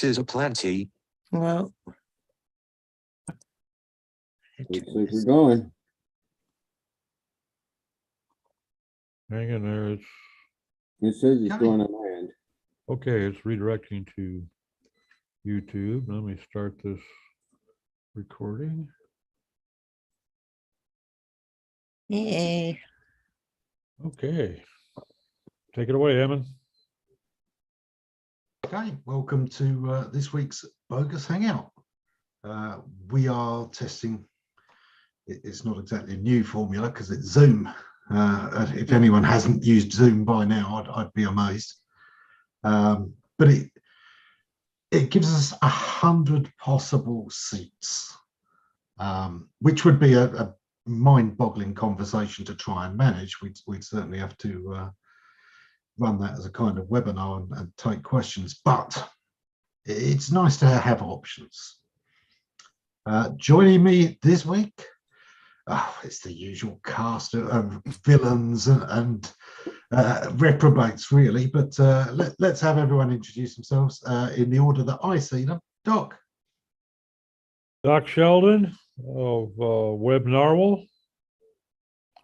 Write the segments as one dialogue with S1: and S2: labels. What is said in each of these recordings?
S1: 'Tis aplenty.
S2: Well,
S3: Looks like we're going.
S4: Hang in there. It's
S3: It says it's going on my end.
S4: okay. It's redirecting to YouTube. Let me start this recording.
S2: yay.
S4: Okay. Take it away, Ammon.
S5: Okay, welcome to this week's Bogus Hangout. We are testing, it's not exactly a new formula because it's Zoom. If anyone hasn't used Zoom by now, I'd be amazed. But it gives us 100 possible seats, which would be a mind-boggling conversation to try and manage. We'd certainly have to run that as a kind of webinar and take questions, but it's nice to have options. Joining me this week, it's the usual cast of villains and reprobates, really, but let's have everyone introduce themselves in the order that I see them. Doc.
S4: Doc Sheldon of Web Narwhal.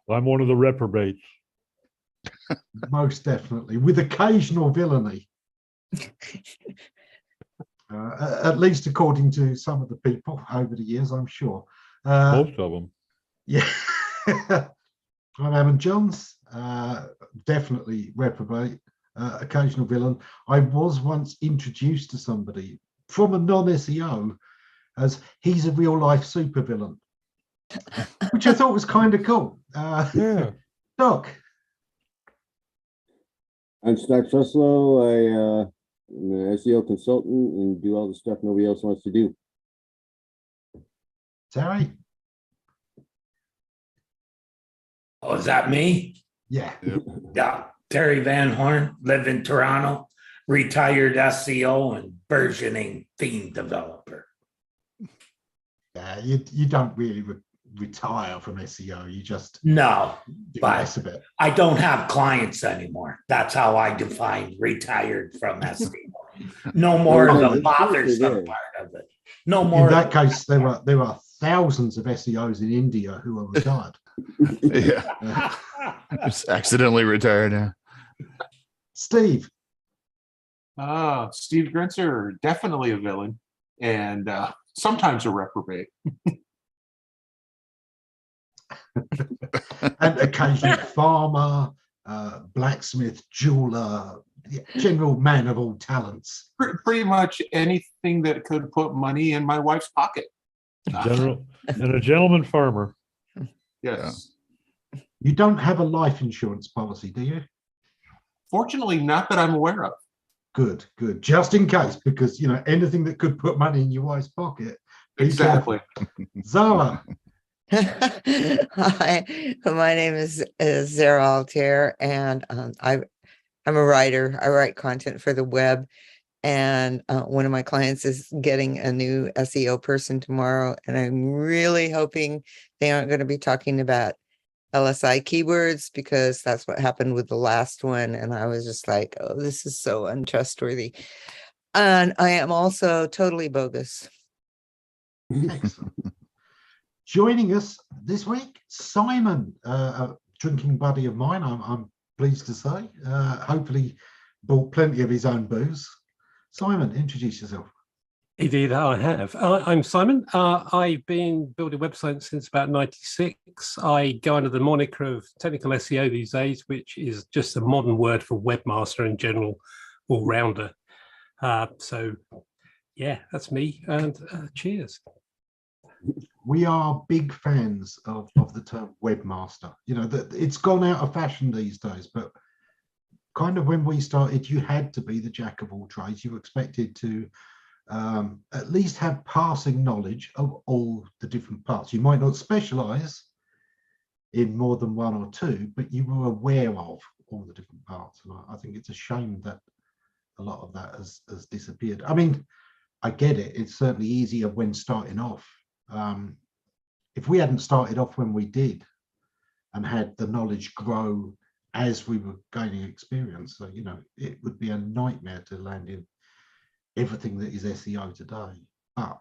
S4: I'm one of the reprobates.
S5: Most definitely, with occasional villainy. At least according to some of the people over the years, I'm sure.
S4: Most of them.
S5: Yeah. I'm Ammon Johns, definitely reprobate, occasional villain. I was once introduced to somebody from a non-SEO as he's a real-life supervillain, which I thought was kind of cool.
S4: Yeah.
S5: Doc.
S3: I'm Scott Truslow. I'm an SEO consultant and do all the stuff nobody else wants to do.
S5: Terry.
S6: Oh, is that me?
S5: Yeah.
S6: Yeah. Terry Van Horn, live in Toronto, retired SEO and versioning theme developer.
S5: Yeah, you don't really retire from SEO. You just
S6: No,
S5: do
S6: but
S5: less of it.
S6: I don't have clients anymore. That's how I define retired from SEO. No more of the bothersome part of it. No more.
S5: In that case, there are thousands of SEOs in India who are retired.
S7: Yeah. Just accidentally retired now.
S5: Steve.
S8: Steve Grinzer, definitely a villain, and sometimes a reprobate.
S5: And occasional farmer, blacksmith, jeweler, general man of all talents.
S8: Pretty much anything that could put money in my wife's pocket.
S4: General and a gentleman farmer.
S8: Yes.
S5: You don't have a life insurance policy, do you?
S8: Fortunately, not that I'm aware of.
S5: Good. Just in case, because you know anything that could put money in your wife's pocket.
S8: Exactly.
S5: Zara.
S2: Hi, my name is Zara Altair, and I'm a writer. I write content for the web, and one of my clients is getting a new SEO person tomorrow, and I'm really hoping they aren't going to be talking about LSI keywords, because that's what happened with the last one, and I was just like, oh, this is so untrustworthy. And I am also totally bogus.
S5: Excellent. Joining us this week, Simon, a drinking buddy of mine, I'm pleased to say. Hopefully bought plenty of his own booze. Simon, introduce yourself.
S9: Indeed, I have. I'm Simon. I've been building websites since about 96. I go under the moniker of technical SEO these days, which is just a modern word for webmaster in general, all-rounder. So, yeah, that's me, and cheers.
S5: We are big fans of the term webmaster. You know, that it's gone out of fashion these days, but kind of when we started, you had to be the jack of all trades. You were expected to at least have passing knowledge of all the different parts. You might not specialize in more than one or two, but you were aware of all the different parts. And I think it's a shame that a lot of that has disappeared. I mean, I get it. It's certainly easier when starting off. If we hadn't started off when we did and had the knowledge grow as we were gaining experience, so, you know, it would be a nightmare to land everything that is SEO today. But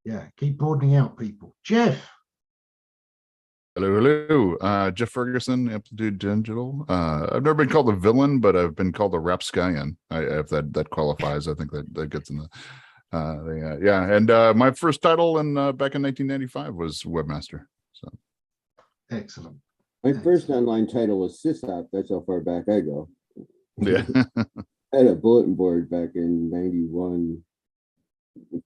S5: yeah, keep broadening out, people. Jeff.
S7: Hello, hello. Jeff Ferguson, Amplitude Digital. I've never been called a villain, but I've been called a rapscallion. If that qualifies, I think that gets in the yeah. And my first title in back in 1995 was webmaster. So
S5: Excellent.
S3: My first online title was SysOp. That's how far back I go.
S7: yeah.
S3: I had a bulletin board back in 91,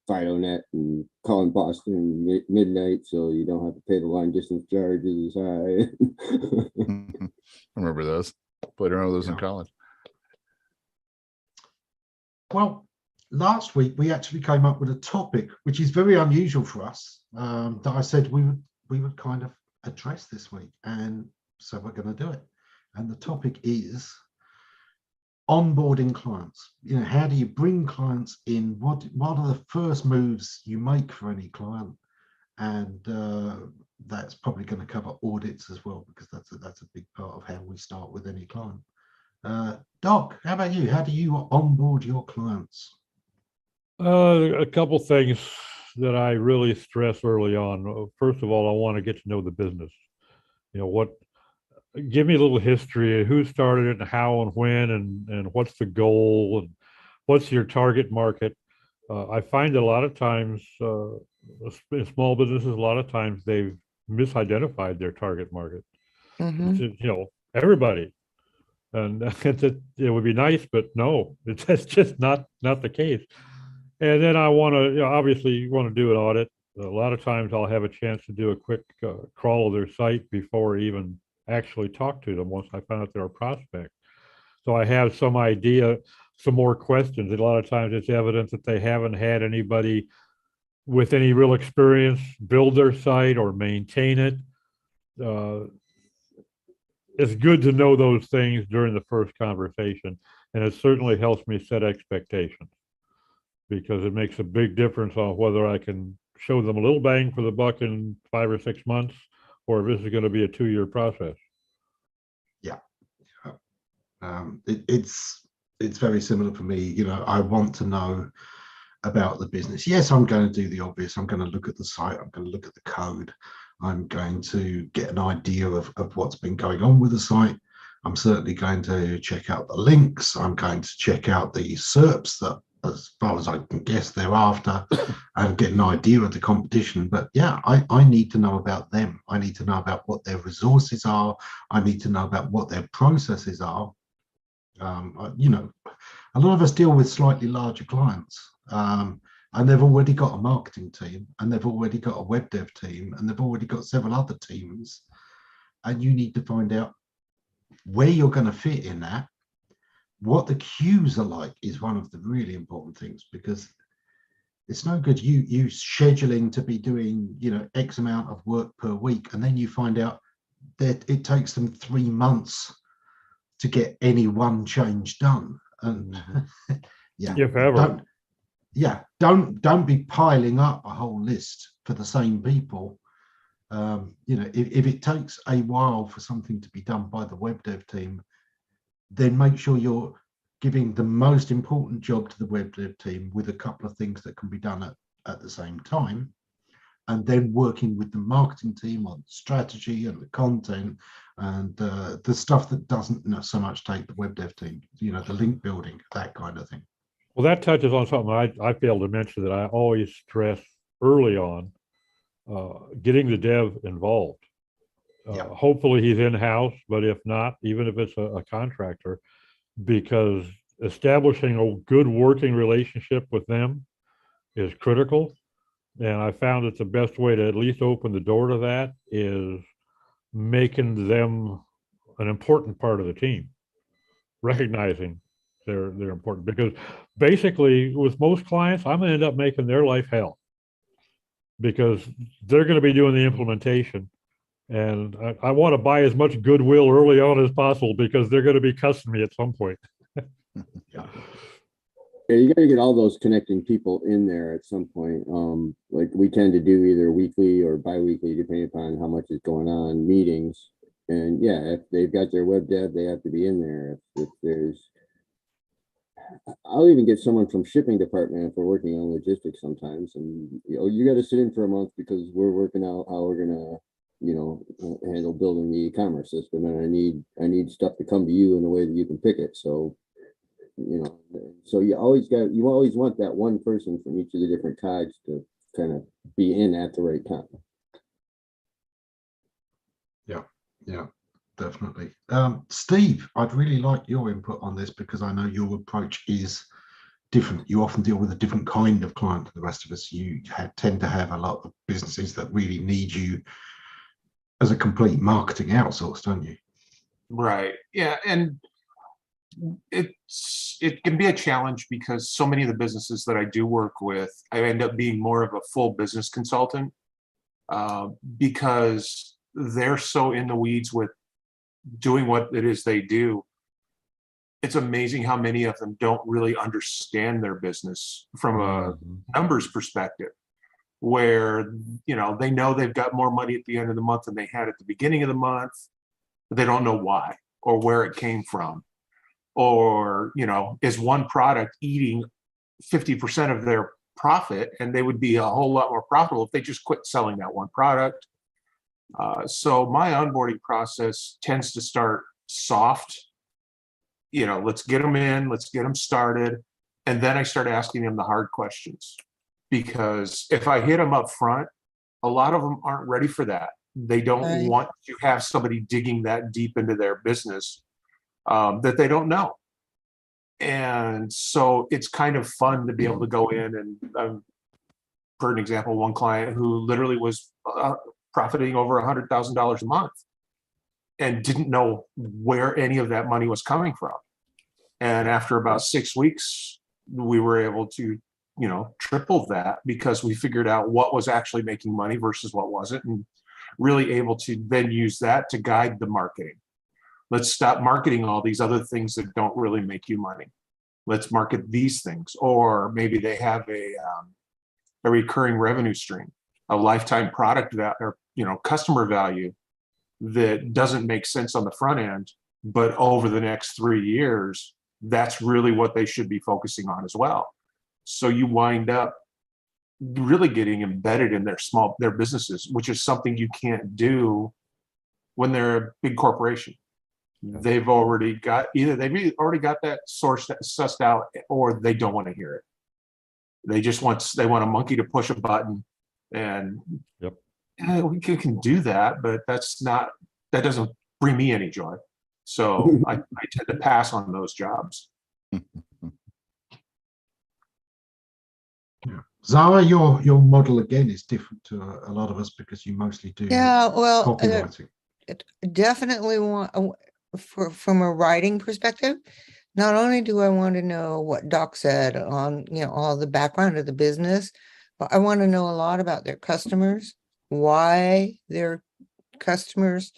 S3: FidoNet, and calling Boston midnight, so you don't have to pay the long distance charges as high.
S7: I remember those. Played around with those in
S5: Yeah.
S7: college.
S5: Well, last week we actually came up with a topic which is very unusual for us, that I said we would kind of address this week, and so we're going to do it. And the topic is onboarding clients. You know, how do you bring clients in? What are the first moves you make for any client? And that's probably going to cover audits as well, because that's a big part of how we start with any client. Doc, how about you? How do you onboard your clients?
S4: A couple things that I really stress early on. First of all, I want to get to know the business. You know, give me a little history of who started it and how and when, and what's the goal and what's your target market. I find a lot of times in small businesses, a lot of times they've misidentified their target market.
S2: Mhm.
S4: You know, everybody. And it would be nice, but no, that's just not the case. And then I want to, you know, obviously you want to do an audit. A lot of times I'll have a chance to do a quick crawl of their site before I even actually talk to them once I find out they're a prospect. So I have some idea, some more questions. A lot of times it's evidence that they haven't had anybody with any real experience build their site or maintain it. It's good to know those things during the first conversation, and it certainly helps me set expectations, because it makes a big difference on whether I can show them a little bang for the buck in 5 or 6 months, or if this is going to be a 2-year process.
S5: Yeah. It's very similar for me. You know, I want to know about the business. Yes, I'm going to do the obvious. I'm going to look at the site. I'm going to look at the code. I'm going to get an idea of what's been going on with the site. I'm certainly going to check out the links. I'm going to check out the SERPs that, as far as I can guess, they're after, and get an idea of the competition. But yeah, I need to know about them. I need to know about what their resources are. I need to know about what their processes are. You know, a lot of us deal with slightly larger clients, and they've already got a marketing team, and they've already got a web dev team, and they've already got several other teams. And you need to find out where you're going to fit in that. What the queues are like is one of the really important things, because it's no good you scheduling to be doing, you know, X amount of work per week, and then you find out that it takes them 3 months to get any one change done. And yeah,
S4: If ever.
S5: don't be piling up a whole list for the same people. You know, if it takes a while for something to be done by the web dev team, then make sure you're giving the most important job to the web dev team with a couple of things that can be done at the same time, and then working with the marketing team on strategy and the content and the stuff that doesn't so much take the web dev team, you know, the link building, that kind of thing.
S4: Well, that touches on something I failed to mention that I always stress early on, getting the dev involved. Hopefully he's in-house, but if not, even if it's a contractor, because establishing a good working relationship with them is critical. And I found that the best way to at least open the door to that is making them an important part of the team, recognizing they're important, because basically with most clients, I'm gonna end up making their life hell, because they're going to be doing the implementation. And I want to buy as much goodwill early on as possible, because they're going to be cussing me at some point.
S3: Yeah, you got to get all those connecting people in there at some point. Like we tend to do either weekly or bi-weekly, depending upon how much is going on, meetings. And yeah, if they've got their web dev, they have to be in there. If there's I'll even get someone from shipping department if we're working on logistics sometimes, and you got to sit in for a month because we're working out how we're gonna, handle building the e-commerce system, and I need stuff to come to you in a way that you can pick it. So, so you always want that one person from each of the different cogs to kind of be in at the right time.
S5: Yeah, definitely. Steve, I'd really like your input on this because I know your approach is different. You often deal with a different kind of client than the rest of us. You tend to have a lot of businesses that really need you as a complete marketing outsource, don't you?
S8: Right. Yeah. And it can be a challenge because so many of the businesses that I do work with, I end up being more of a full business consultant because they're so in the weeds with doing what it is they do. It's amazing how many of them don't really understand their business from a numbers perspective, where, they know they've got more money at the end of the month than they had at the beginning of the month, but they don't know why or where it came from. Or, is one product eating 50% of their profit, and they would be a whole lot more profitable if they just quit selling that one product. So my onboarding process tends to start soft. Let's get them in, let's get them started. And then I start asking them the hard questions, because if I hit them up front, a lot of them aren't ready for that. They don't want to have somebody digging that deep into their business that they don't know. And so it's kind of fun to be able to go in and, for an example, one client who literally was profiting over $100,000 a month and didn't know where any of that money was coming from. And after about 6 weeks, we were able to, triple that, because we figured out what was actually making money versus what wasn't, and really able to then use that to guide the marketing. Let's stop marketing all these other things that don't really make you money. Let's market these things. Or maybe they have a recurring revenue stream, a lifetime product that, or customer value that doesn't make sense on the front end, but over the next 3 years, that's really what they should be focusing on as well. So you wind up really getting embedded in their businesses, which is something you can't do when they're a big corporation. They've already got that source sussed out, or they don't want to hear it. They want a monkey to push a button, and we can do that, but that doesn't bring me any joy. So I tend to pass on those jobs.
S5: Yeah. Zara, your model again is different to a lot of us because you mostly do copywriting.
S2: Definitely want from a writing perspective. Not only do I want to know what Doc said on all the background of the business, but I want to know a lot about their customers, why their customers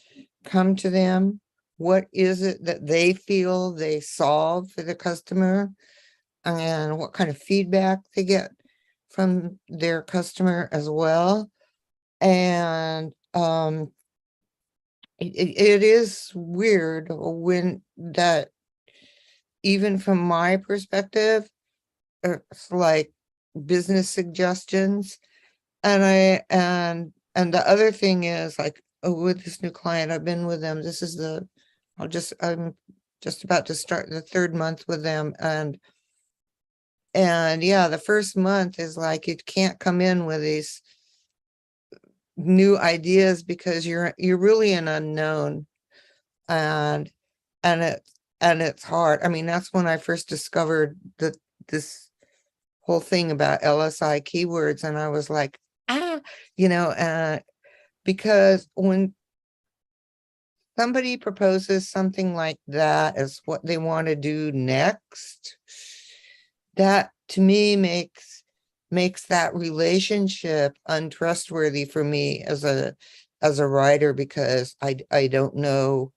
S2: come to them, what is it that they feel they solve for the customer, and what kind of feedback they get from their customer as well. And it is weird when that, even from my perspective, it's like business suggestions. And the other thing is, like, with this new client, I've been with them, I'm just about to start the 3rd month with them. And yeah, the first month is like, you can't come in with these new ideas because you're really an unknown, and it's hard. I mean, that's when I first discovered this whole thing about LSI keywords, and I was like, because when somebody proposes something like that as what they want to do next, that to me makes that relationship untrustworthy for me as a writer, because I don't know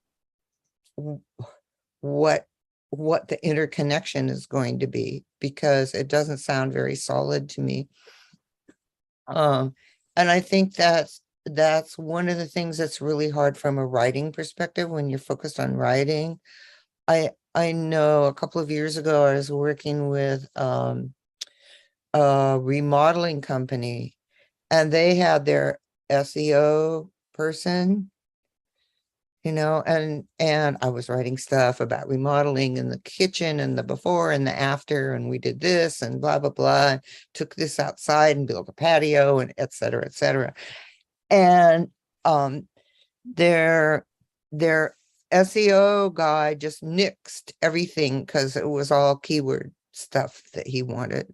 S2: what the interconnection is going to be, because it doesn't sound very solid to me. And I think that's one of the things that's really hard from a writing perspective when you're focused on writing. I know a couple of years ago, I was working with a remodeling company, and they had their SEO person, and I was writing stuff about remodeling in the kitchen and the before and the after, and we did this and blah, blah, blah, took this outside and built a patio and et cetera, et cetera. And their SEO guy just nixed everything because it was all keyword stuff that he wanted.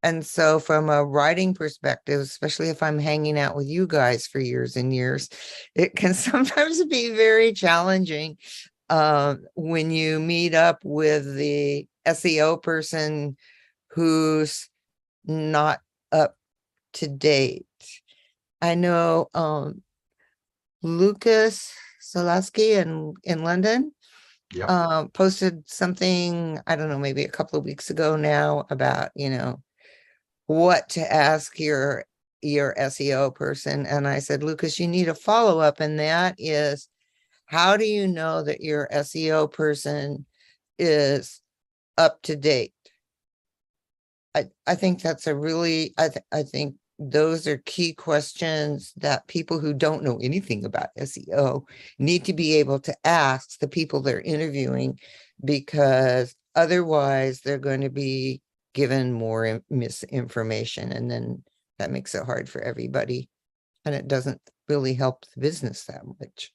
S2: And so from a writing perspective, especially if I'm hanging out with you guys for years and years, it can sometimes be very challenging when you meet up with the SEO person who's not up to date. I know Lucas Solasky in London posted something, I don't know, maybe a couple of weeks ago now about, what to ask your SEO person. And I said, Lucas, you need a follow-up, and that is, how do you know that your SEO person is up to date? I think that's a really, I think those are key questions that people who don't know anything about SEO need to be able to ask the people they're interviewing, because otherwise they're going to be given more misinformation, and then that makes it hard for everybody, and it doesn't really help the business that much.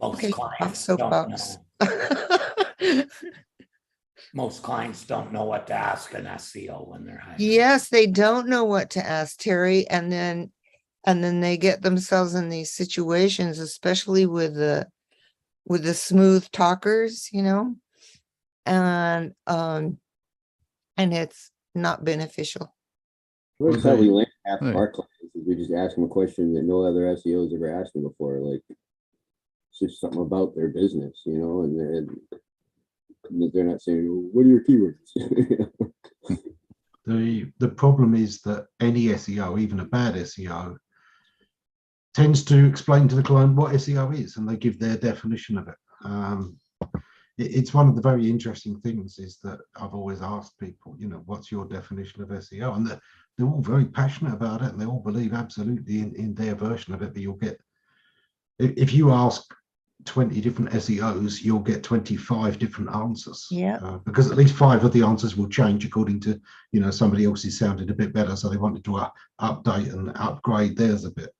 S6: Most
S2: Okay, off
S6: clients don't
S2: soapbox.
S6: know. Most clients don't know what to ask an SEO when they're hiring.
S2: Yes, they don't know what to ask, Terry, and then they get themselves in these situations, especially with the smooth talkers, and it's not beneficial.
S3: That's how we land half of
S7: Right.
S3: our clients, is we just ask them a question that no other SEOs ever asked them before. Like, it's just something about their business, and they're not saying, what are your keywords?
S5: The problem is that any SEO, even a bad SEO, tends to explain to the client what SEO is, and they give their definition of it. It's one of the very interesting things is that I've always asked people, what's your definition of SEO? And they're all very passionate about it, and they all believe absolutely in their version of it. But you'll get, if you ask 20 different SEOs, you'll get 25 different answers.
S2: Yeah.
S5: Because at least 5 of the answers will change according to, somebody else's sounded a bit better, so they wanted to update and upgrade theirs a bit.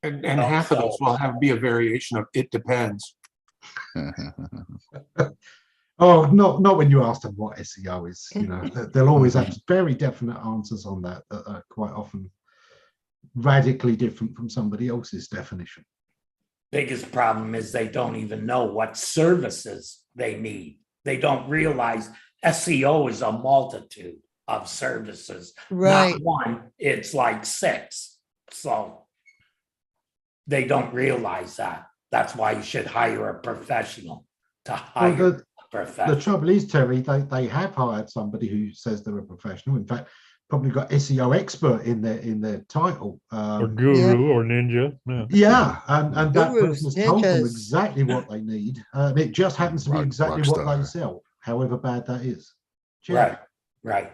S8: And half of those will be a variation of "it depends."
S5: Oh, not when you ask them what SEO is. They'll always have very definite answers on that are quite often radically different from somebody else's definition.
S6: Biggest problem is they don't even know what services they need. They don't realize SEO is a multitude of services.
S2: Right.
S6: Not one, it's like 6. So they don't realize that. That's why you should hire a professional to hire a professional.
S5: The trouble is, Terry, they have hired somebody who says they're a professional. In fact, probably got SEO expert in their title.
S4: Or guru or ninja.
S5: Yeah, and that
S2: Gurus,
S5: person has told them
S2: ninjas.
S5: exactly what they need. It just happens to be exactly what they sell, however bad that is.
S6: Right.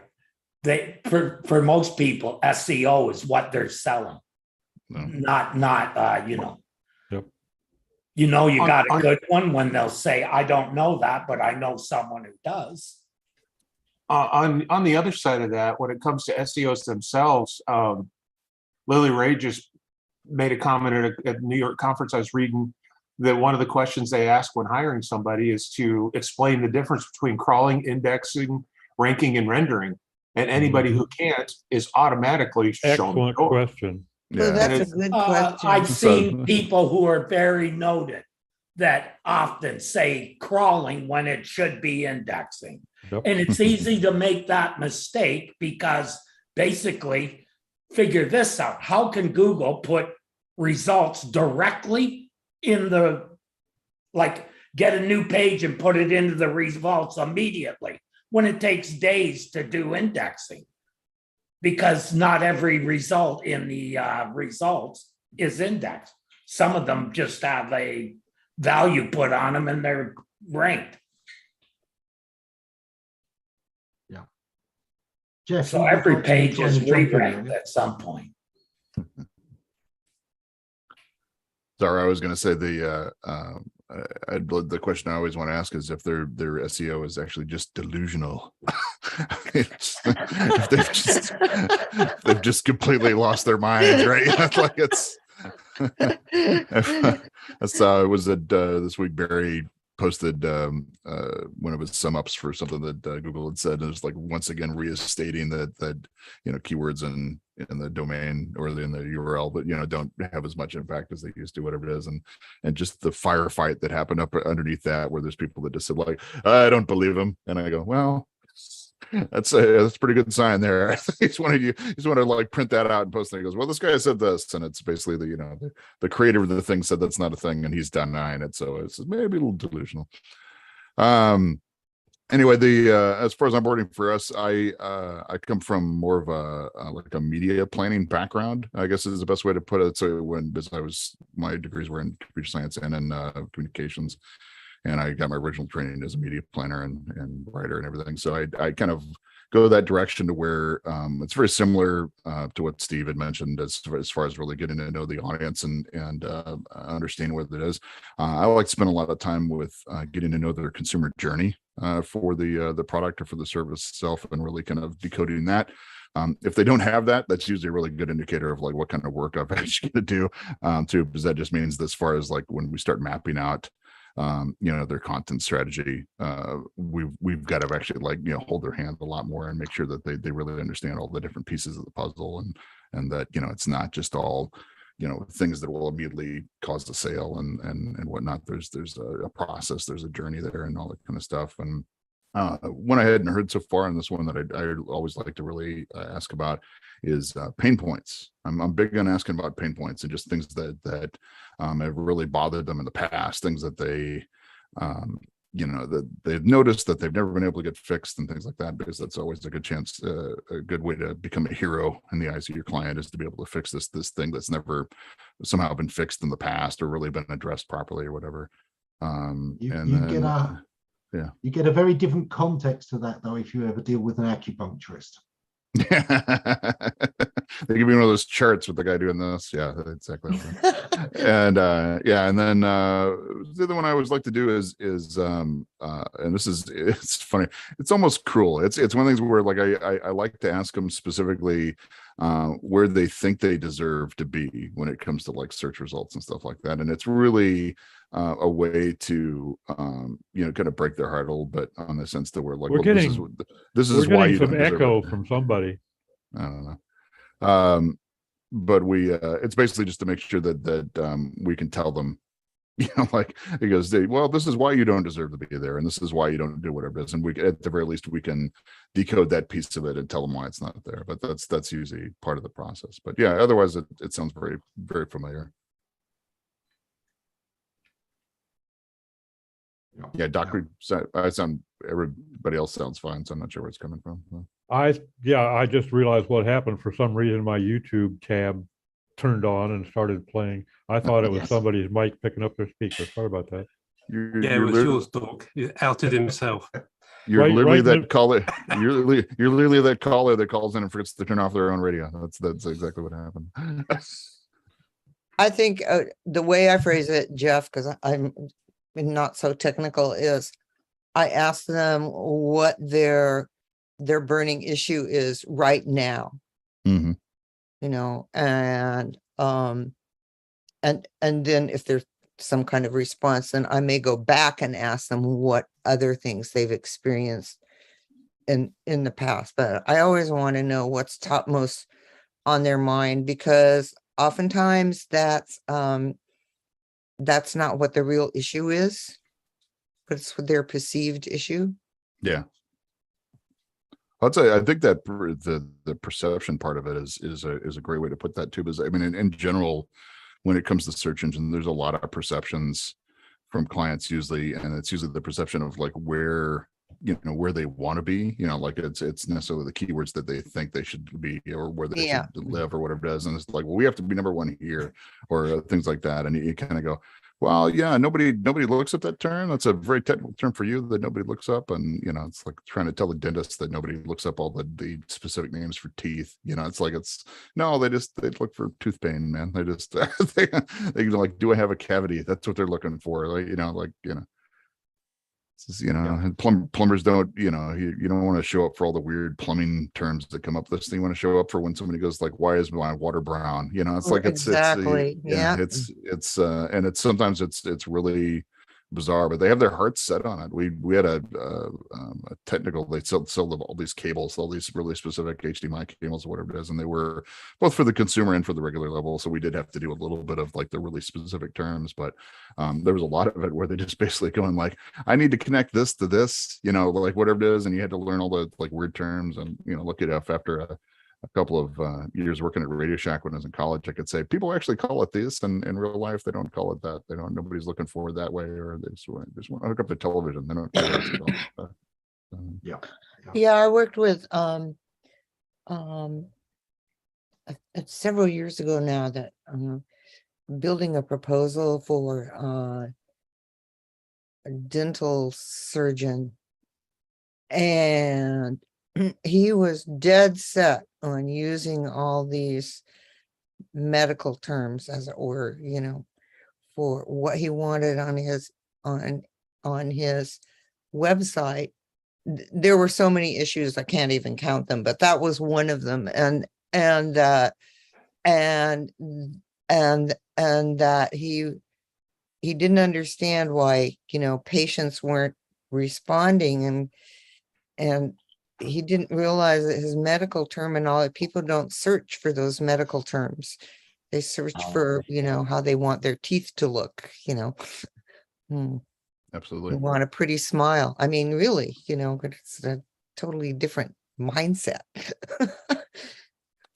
S6: They for most people, SEO is what they're selling. Not
S4: Yep.
S6: You got a good one when they'll say, I don't know that, but I know someone who does.
S8: On the other side of that, when it comes to SEOs themselves, Lily Ray just made a comment at a New York conference I was reading, that one of the questions they ask when hiring somebody is to explain the difference between crawling, indexing, ranking, and rendering. And anybody who can't is automatically shown.
S4: Excellent question.
S2: Well, that's a good question.
S6: I've seen people who are very noted that often say crawling when it should be indexing.
S4: Yep.
S6: And it's easy to make that mistake because basically, figure this out. How can Google put results directly in get a new page and put it into the results immediately when it takes days to do indexing? Because not every result in the results is indexed. Some of them just have a value put on them and they're ranked.
S5: Jeff,
S6: So
S5: you look
S6: every
S5: like you're
S6: page
S5: trying
S6: is
S5: to jump in there,
S6: re-ranked
S5: yeah?
S6: at some point.
S7: Sorry, I was going to say the question I always want to ask is if their SEO is actually just delusional. If they've just completely lost their minds, right? Like it's. I saw it was at this week. Barry posted one of his sum ups for something that Google had said, and it's like once again restating that keywords in the domain or in the URL, but don't have as much impact as they used to, whatever it is, and just the firefight that happened up underneath that, where there's people that just said like, I don't believe him, and I go, well, that's a pretty good sign there. He's wanted to like print that out and post it. He goes, well, this guy said this, and it's basically the creator of the thing said that's not a thing, and he's denying it, so it's maybe a little delusional. Anyway, as far as onboarding for us, I come from more of a media planning background, I guess is the best way to put it. So my degrees were in computer science and in communications, and I got my original training as a media planner and writer and everything. So I kind of go that direction to where it's very similar to what Steve had mentioned as far as really getting to know the audience and understanding what it is. I like to spend a lot of time with getting to know their consumer journey for the product or for the service itself, and really kind of decoding that. If they don't have that, that's usually a really good indicator of like what kind of work I've actually going to do too, because that just means as far as like when we start mapping out their content strategy, we've got to actually like hold their hand a lot more and make sure that they really understand all the different pieces of the puzzle, and that it's not just all things that will immediately cause the sale and whatnot. There's a process, there's a journey there, and all that kind of stuff. And one I hadn't heard so far, and this one that I always like to really ask about is pain points. I'm big on asking about pain points and just things that have really bothered them in the past, things that they that they've noticed that they've never been able to get fixed and things like that, because that's always a good chance, a good way to become a hero in the eyes of your client, is to be able to fix this thing that's never somehow been fixed in the past or really been addressed properly or whatever.
S5: You get a very different context to that though if you ever deal with an acupuncturist.
S7: They give me one of those charts with the guy doing this. Yeah, exactly. And and then the other one I always like to do is and it's funny, it's almost cruel. It's one of the things where like I like to ask them specifically where they think they deserve to be when it comes to like search results and stuff like that. And it's really a way to kind of break their heart a little bit on the sense that we're like, this is why you
S4: some
S7: don't deserve
S4: echo
S7: it.
S4: from somebody.
S7: I don't know. But we it's basically just to make sure that we can tell them, like it goes, well, this is why you don't deserve to be there, and this is why you don't do whatever it is, and we at the very least we can decode that piece of it and tell them why it's not there. But that's usually part of the process. But yeah, otherwise it sounds very, very familiar. Yeah, Doctor, I sound, everybody else sounds fine, so I'm not sure where it's coming from.
S4: I just realized what happened. For some reason, my YouTube tab turned on and started playing. I thought it was somebody's mic picking up their speaker. Sorry about that.
S9: It was yours, Doc. He outed himself.
S7: You're literally that caller. You're literally that caller that calls in and forgets to turn off their own radio. That's exactly what happened.
S2: I think the way I phrase it, Jeff, because I'm not so technical, is I ask them what their burning issue is right now.
S7: Mm-hmm.
S2: And then if there's some kind of response, then I may go back and ask them what other things they've experienced in the past. But I always want to know what's topmost on their mind, because oftentimes that's not what the real issue is, but it's their perceived issue.
S7: Yeah. I'll tell you, I think that the perception part of it is a great way to put that too. Because I mean, in general, when it comes to search engine, there's a lot of perceptions from clients usually, and it's usually the perception of like where they want to be. Like it's necessarily the keywords that they think they should be, or where they should live, or whatever it is. And it's like, well, we have to be number one here, or things like that. And you kind of go, Well, yeah, nobody looks up that term. That's a very technical term for you that nobody looks up. And, you know, it's like trying to tell the dentist that nobody looks up all the specific names for teeth. You know, it's like, no, they look for tooth pain, man. They just, they like, do I have a cavity? That's what they're looking for. Like, and plumbers don't, you don't want to show up for all the weird plumbing terms that come up. This thing, you want to show up for when somebody goes like, why is my water brown? You know, it's like,
S2: exactly. Yeah.
S7: It's sometimes it's really bizarre, but they have their hearts set on it. We had a technical, they sold all these cables, all these really specific HDMI cables or whatever it is, and they were both for the consumer and for the regular level. So we did have to do a little bit of like the really specific terms, but there was a lot of it where they just basically going like, I need to connect this to this, like whatever it is, and you had to learn all the like weird terms and look it up after a couple of years working at Radio Shack when I was in college. I could say people actually call it this, and in real life they don't call it that. They don't. Nobody's looking for it that way, or they just want to hook up the television. They don't care what it's called.
S2: Yeah, I worked with several years ago now that building a proposal for a dental surgeon, and he was dead set on using all these medical terms, as it were, for what he wanted on his website. There were so many issues I can't even count them, but that was one of them. And that he didn't understand why patients weren't responding, and he didn't realize that his medical terminology, people don't search for those medical terms. They search for, how they want their teeth to look,
S7: Absolutely.
S2: You want a pretty smile. I mean, really, but it's a totally different mindset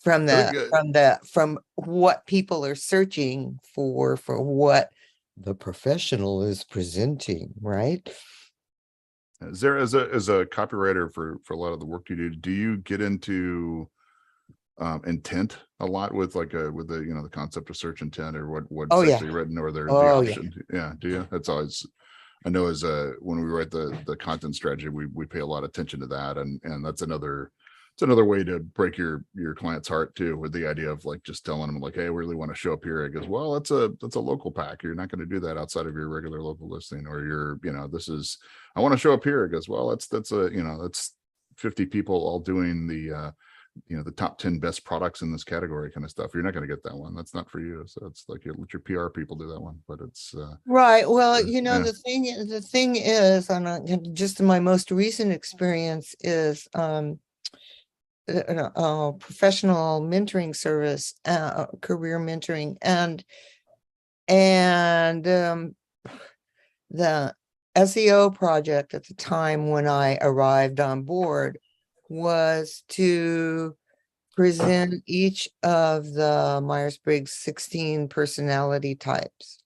S2: from what people are searching for what the professional is presenting, right?
S7: Is there, as a copywriter for a lot of the work you do you get into intent a lot with the concept of search intent, or what's actually written, or the option? Yeah, do you? That's always, I know, as when we write the content strategy, we pay a lot of attention to that, and that's another way to break your client's heart too, with the idea of like just telling them like, hey, I really want to show up here. It goes, well, that's a local pack. You're not going to do that outside of your regular local listing, or this is, I want to show up here. It goes, well, that's 50 people all doing the the top 10 best products in this category kind of stuff. You're not going to get that one. That's not for you. So it's like let your PR people do that one, but it's
S2: right. Well, the thing is, and just in my most recent experience is professional mentoring service, career mentoring, and the SEO project at the time when I arrived on board was to present each of the Myers-Briggs 16 personality types.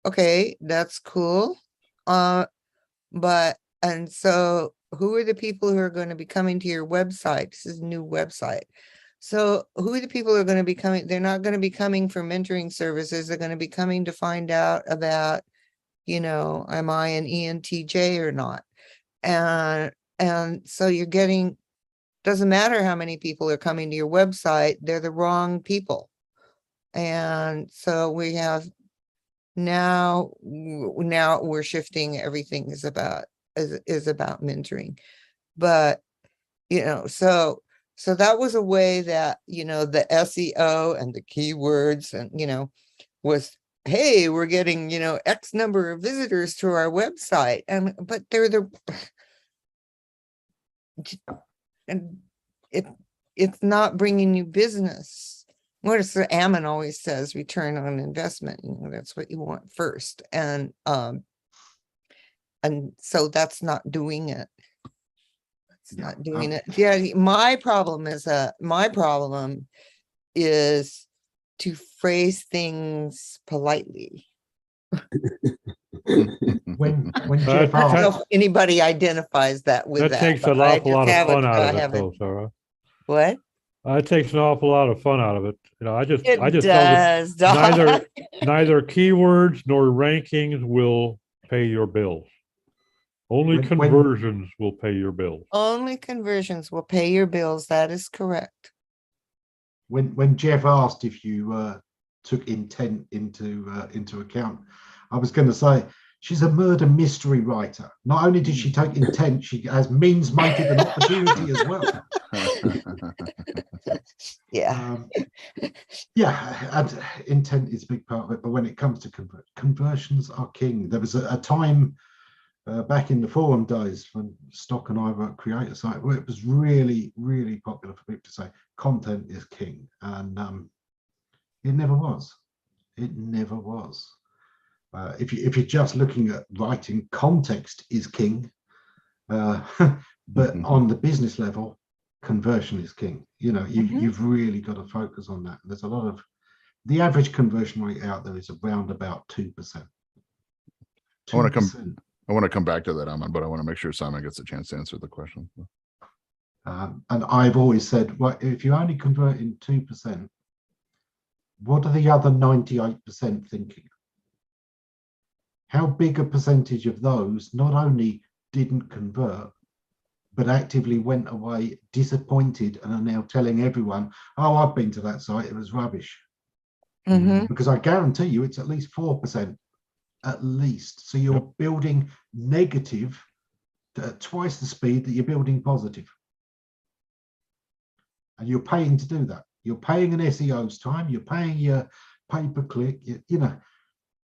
S2: Okay, that's cool. And so who are the people who are going to be coming to your website? This is a new website. So who are the people who are going to be coming? They're not going to be coming for mentoring services. They're going to be coming to find out about, am I an ENTJ or not? And so you're getting, doesn't matter how many people are coming to your website, they're the wrong people. And so we have now we're shifting, everything is about mentoring. But so that was a way that the SEO and the keywords and was, hey, we're getting X number of visitors to our website, but they're and it's not bringing you business. What is Ammon always says, return on investment. That's what you want first, and so that's not doing it. It's not doing it. Yeah, my problem is to phrase things politely.
S5: When
S2: I
S5: Jeff
S2: don't know
S5: asked,
S2: if anybody identifies that with that.
S4: That takes an awful lot of fun out of it, though, Sarah.
S2: What?
S4: It takes an awful lot of fun out of it. I just
S2: It
S4: know that
S2: does. Doc.
S4: neither keywords nor rankings will pay your bills. Only
S5: When-
S4: conversions will pay your bills.
S2: Only conversions will pay your bills. That is correct.
S5: When Jeff asked if you took intent into account, I was going to say she's a murder mystery writer. Not only did she take intent, she has means, motive, and opportunity as well.
S2: Yeah.
S5: Yeah, and intent is a big part of it. But when it comes to conversions are king. There was a time back in the forum days when Stock and I were at Creator Site where it was really, really popular for people to say content is king. And it never was. It never was. If you're just looking at writing, context is king. But on the business level, conversion is king. You've really got to focus on that. There's a lot of the average conversion rate out there is around about 2%.
S7: I want to come back to that, Ammon, but I want to make sure Simon gets a chance to answer the question.
S5: And I've always said, well, if you only convert in 2%, what are the other 98% thinking? How big a percentage of those not only didn't convert, but actively went away disappointed and are now telling everyone, oh, I've been to that site, it was rubbish. Because I guarantee you it's at least 4%, at least. So you're building negative at twice the speed that you're building positive. And you're paying to do that. You're paying an SEO's time, you're paying your pay-per-click,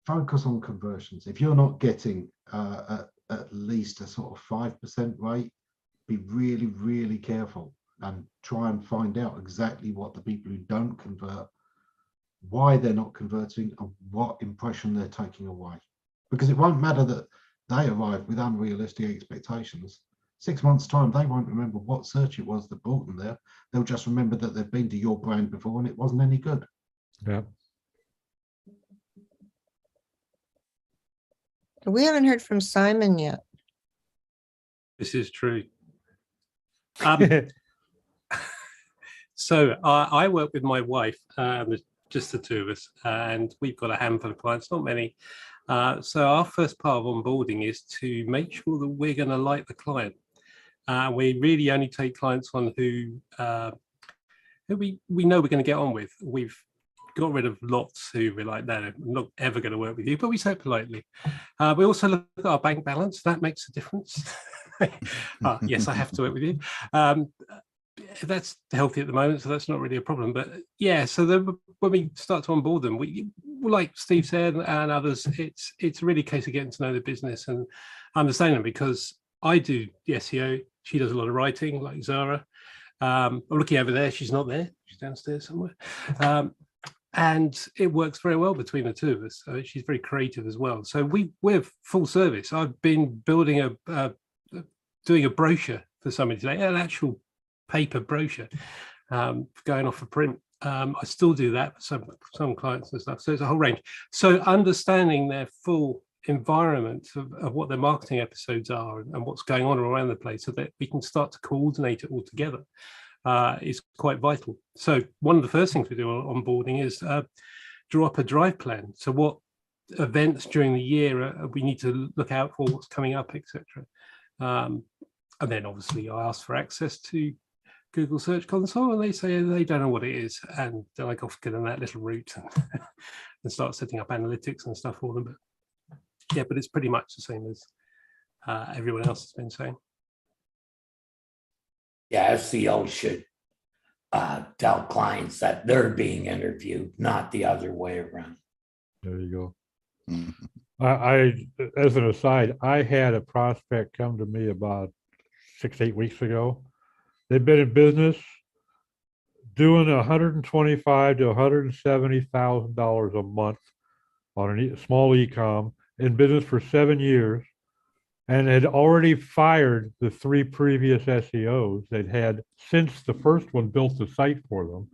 S5: focus on conversions. If you're not getting at least a sort of 5% rate, be really, really careful and try and find out exactly what the people who don't convert, why they're not converting, and what impression they're taking away. Because it won't matter that they arrive with unrealistic expectations. 6 months' time, they won't remember what search it was that brought them there. They'll just remember that they've been to your brand before and it wasn't any good.
S4: Yeah.
S2: We haven't heard from Simon yet.
S9: This is true. So I work with my wife, just the two of us, and we've got a handful of clients, not many. So our first part of onboarding is to make sure that we're going to like the client. We really only take clients on who we know we're going to get on with. We've got rid of lots who we're like, no, I'm not ever going to work with you, but we say it politely. We also look at our bank balance. That makes a difference. Yes, I have to work with you. That's healthy at the moment, so that's not really a problem. But yeah, so then when we start to onboard them, we like Steve said and others, it's really a case of getting to know the business and understanding them, because I do the SEO. She does a lot of writing, like Zara. I'm looking over there. She's not there. She's downstairs somewhere. And it works very well between the two of us. She's very creative as well. So we're full service. I've been building doing a brochure for somebody today, an actual paper brochure, going off for print. I still do that for some clients and stuff. So it's a whole range. So understanding their full environment of what their marketing episodes are and what's going on around the place, so that we can start to coordinate it all together, is quite vital. So one of the first things we do on onboarding is draw up a drive plan. So what events during the year we need to look out for, what's coming up, etc. And then obviously I ask for access to Google Search Console, and they say they don't know what it is, and then I go off get on that little route and start setting up analytics and stuff for them. But yeah, but it's pretty much the same as everyone else has been saying.
S6: Yeah, SEO should tell clients that they're being interviewed, not the other way around.
S4: There you go.
S7: Mhm.
S4: I, as an aside, I had a prospect come to me about 6-8 weeks ago. They've been in business doing $125,000 to $170,000 a month on a small e-com, in business for 7 years, and had already fired the 3 previous SEOs they'd had since the first one built the site for them.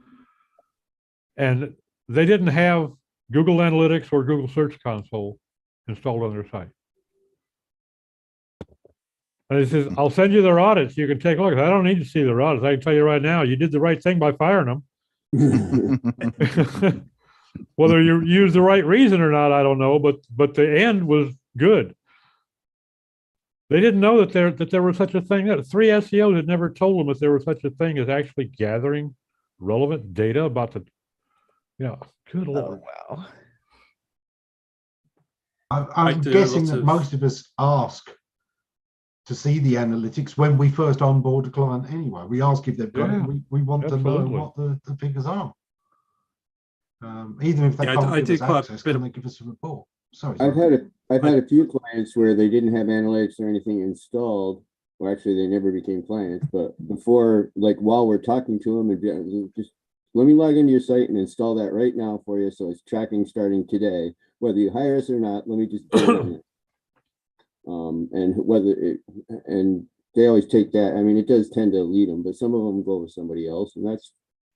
S4: And they didn't have Google Analytics or Google Search Console installed on their site. And he says, I'll send you their audits. You can take a look. I don't need to see their audits. I can tell you right now, you did the right thing by firing them. Whether you use the right reason or not, I don't know, but the end was good. They didn't know that there was such a thing. That 3 SEOs had never told them that there was such a thing as actually gathering relevant data about the, good
S2: Oh,
S4: Lord.
S2: wow.
S5: I'm guessing that most of us ask to see the analytics when we first onboard a client anyway. We ask if they've got it. We want
S4: absolutely.
S5: to know what the figures are. Even if they can't give us access, can they give us a report? Sorry.
S3: I've had a few clients where they didn't have analytics or anything installed. Well, actually, they never became clients. But before, like while we're talking to them, and just let me log into your site and install that right now for you. So it's tracking starting today. Whether you hire us or not, let me just do it. And they always take that. I mean, it does tend to lead them, but some of them go with somebody else, and that's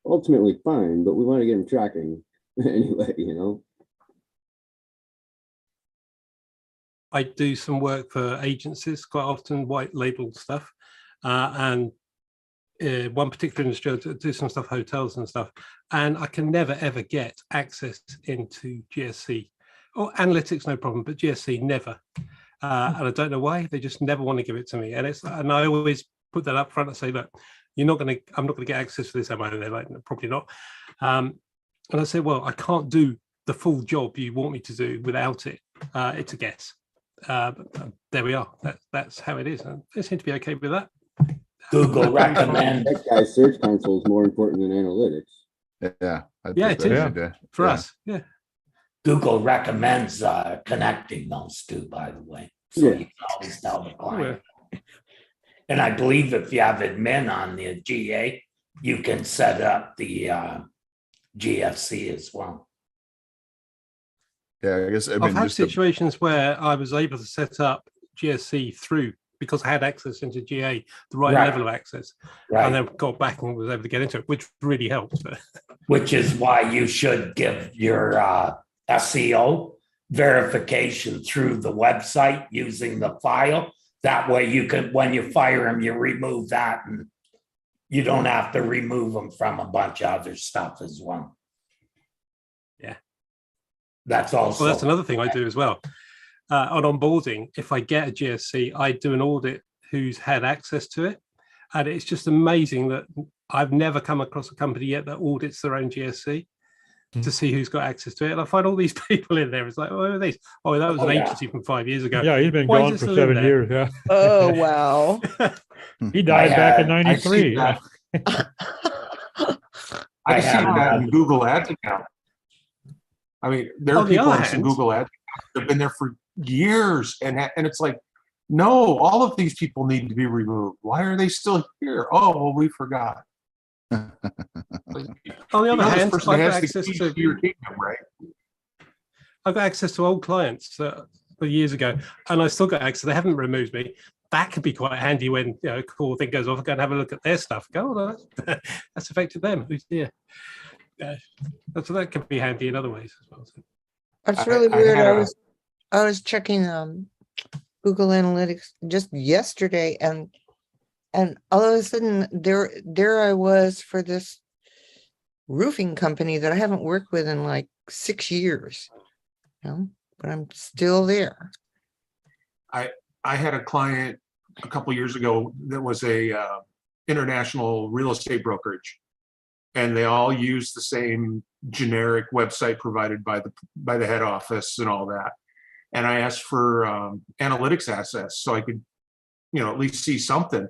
S3: ultimately fine. But we want to get them tracking anyway,
S9: I do some work for agencies, quite often white label stuff, and one particular industry, I do some stuff, hotels and stuff, and I can never ever get access into GSC. Or analytics, no problem, but GSC never. And I don't know why. They just never want to give it to me. And I always put that up front and say, look, I'm not going to get access to this, am I? And they're like, no, probably not. And I say, well, I can't do the full job you want me to do without it. It's a guess. But there we are. That's how it is. And they seem to be okay with that.
S6: Google recommends.
S3: That guy's Search Console is more important than analytics.
S7: Yeah.
S9: It is for us. Yeah.
S6: Google recommends connecting those two, by the way. So you can always tell the client. And I believe if you have admin on the GA, you can set up the GFC as well.
S7: Yeah, I guess
S9: I've had situations where I was able to set up GSC through because I had access into GA, the right level of access, and then got back and was able to get into it, which really helps.
S6: Which is why you should give your SEO verification through the website using the file. That way you can, when you fire them, you remove that and you don't have to remove them from a bunch of other stuff as well.
S9: Yeah.
S6: That's also.
S9: Well, that's another thing I do as well. On onboarding, if I get a GSC, I do an audit who's had access to it. And it's just amazing that I've never come across a company yet that audits their own GSC to see who's got access to it. And I find all these people in there. It's like, oh, these. Oh, that was an agency from 5 years ago.
S4: Yeah, he's been gone for 7 years. Yeah.
S2: Oh, wow.
S4: He died back in 93.
S8: I see that in Google Ads account. I mean, there are people in some Google Ads that have been there for years, and it's like, no, all of these people need to be removed. Why are they still here? Oh, well, we forgot.
S9: On the other hand, I've got access to
S8: your kingdom, right?
S9: I've got access to old clients years ago, and I still got access. They haven't removed me. That could be quite handy when a cool thing goes off. I go and have a look at their stuff. Go, oh, no, that's affected them. Who's here? So that can be handy in other ways as well. So.
S2: That's really weird. I was checking Google Analytics just yesterday, and all of a sudden there I was for this roofing company that I haven't worked with in like 6 years. But I'm still there.
S8: I had a client a couple years ago that was a international real estate brokerage, and they all used the same generic website provided by the head office and all that. And I asked for analytics access so I could, at least see something.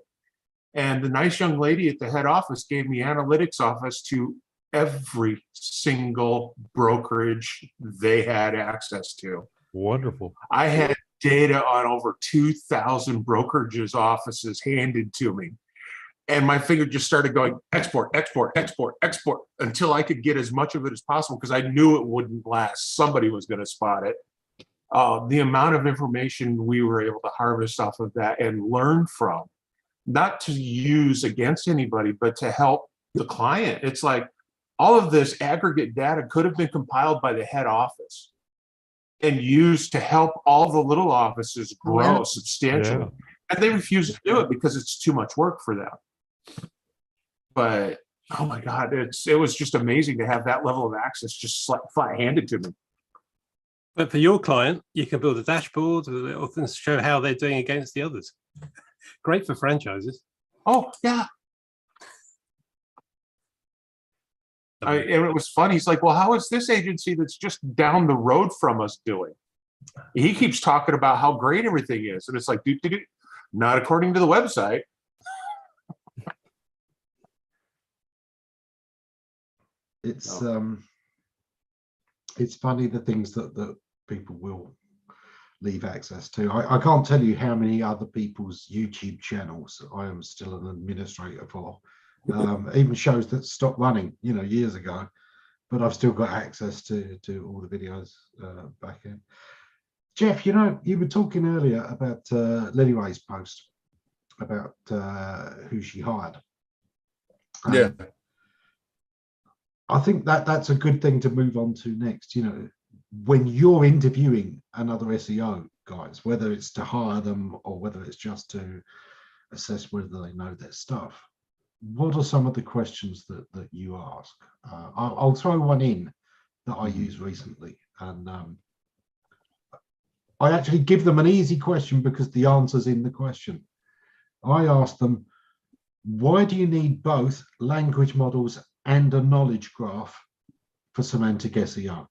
S8: And the nice young lady at the head office gave me analytics office to every single brokerage they had access to.
S4: Wonderful.
S8: I had data on over 2,000 brokerages offices handed to me. And my finger just started going export, export, export, export until I could get as much of it as possible because I knew it wouldn't last. Somebody was going to spot it. The amount of information we were able to harvest off of that and learn from, not to use against anybody, but to help the client. It's like all of this aggregate data could have been compiled by the head office and used to help all the little offices grow substantially. And they refuse to do it because it's too much work for them. But oh my God, it was just amazing to have that level of access just flat handed to me.
S9: But for your client, you can build a dashboard with little things to show how they're doing against the others. Great for franchises.
S8: Oh yeah. And it was funny. He's like, well, how is this agency that's just down the road from us doing? He keeps talking about how great everything is. And it's like, not according to the website.
S5: It's funny the things that people will leave access to. I can't tell you how many other people's YouTube channels I am still an administrator for. Even shows that stopped running, years ago, but I've still got access to all the videos back in. Jeff, you were talking earlier about Lily Ray's post about who she hired.
S7: Yeah.
S5: I think that's a good thing to move on to next. When you're interviewing another SEO, guys, whether it's to hire them or whether it's just to assess whether they know their stuff, what are some of the questions that you ask? I'll throw one in that I used recently, and I actually give them an easy question because the answer's in the question. I ask them, why do you need both language models and a knowledge graph for semantic SEO?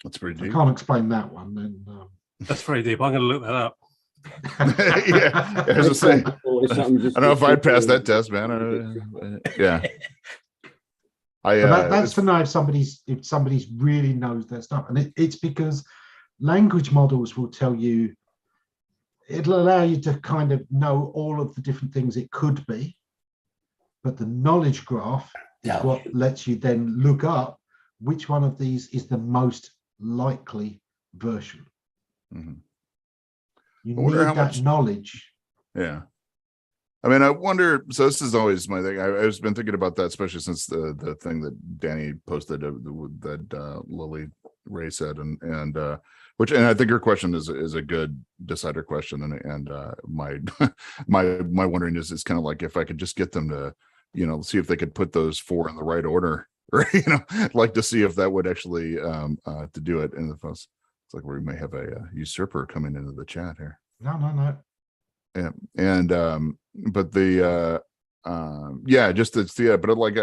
S7: That's pretty
S5: I
S7: deep.
S5: can't explain that one. Then
S9: That's very deep. I'm going to look that up.
S7: Yeah, I was just saying. I don't know if I'd pass that test, man. Yeah.
S5: That's to know if somebody's really knows their stuff, and it's because language models will tell you, it'll allow you to kind of know all of the different things it could be, but the knowledge graph is what lets you then look up which one of these is the most likely version.
S7: Mm-hmm.
S5: You need that knowledge.
S7: Yeah. I mean, I wonder, so this is always my thing. I've been thinking about that, especially since the thing that Danny posted that Lily Ray said, and I think her question is a good decider question. And my wondering is kind of like, if I could just get them to, see if they could put those 4 in the right order, or, like to see if that would actually to do it in the post. It's like we may have a usurper coming into the chat here.
S5: No.
S7: Yeah, and but the just it's but like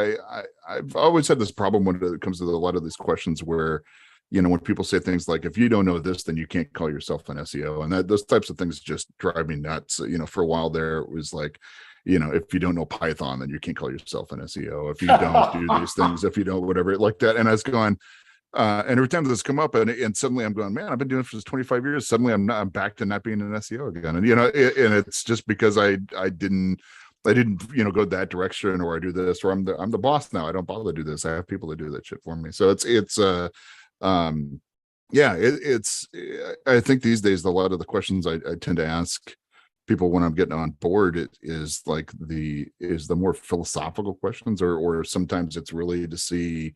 S7: I've always had this problem when it comes to a lot of these questions where, when people say things like, if you don't know this, then you can't call yourself an SEO, and those types of things just drive me nuts. For a while there, it was like, if you don't know Python, then you can't call yourself an SEO. If you don't do these things, if you don't whatever like that, and I was going. And every time this come up, and suddenly I'm going, man, I've been doing it for 25 years. Suddenly I'm back to not being an SEO again, and and it's just because I didn't go that direction, or I do this, or I'm the boss now. I don't bother to do this. I have people that do that shit for me. So it's I think these days a lot of the questions I tend to ask people when I'm getting on board is the more philosophical questions, or sometimes it's really to see.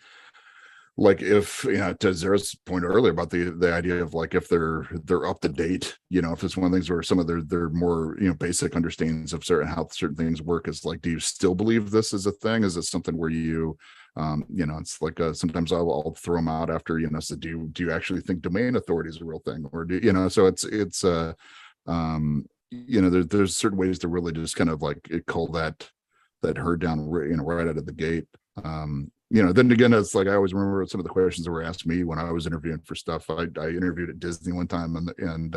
S7: Like, if to Zara's point earlier about the idea of like, if they're up to date, if it's one of the things where some of their more basic understandings of how certain things work is like, do you still believe this is a thing? Is it something where you it's like sometimes I'll throw them out after so do you actually think domain authority is a real thing, or do so it's there's certain ways to really just kind of like cull that herd down right out of the gate. Then again, it's like I always remember some of the questions that were asked me when I was interviewing for stuff. I interviewed at Disney one time and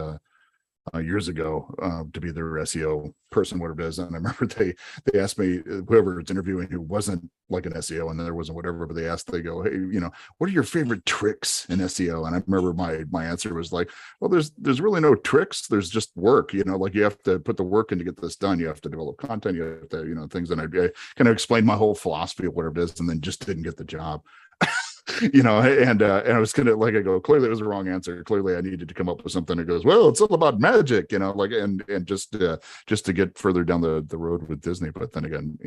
S7: years ago to be their SEO person, whatever it is. And I remember they asked me, whoever was interviewing who wasn't like an SEO and there wasn't whatever, but they go, hey, what are your favorite tricks in SEO? And I remember my answer was like, well, there's really no tricks. There's just work, like you have to put the work in to get this done. You have to develop content, you have to, things. And I kind of explained my whole philosophy of whatever it is, and then just didn't get the job. And I was kind of like, I go, clearly it was the wrong answer. Clearly I needed to come up with something that goes, well, it's all about magic, and just to get further down the road with Disney. But then again,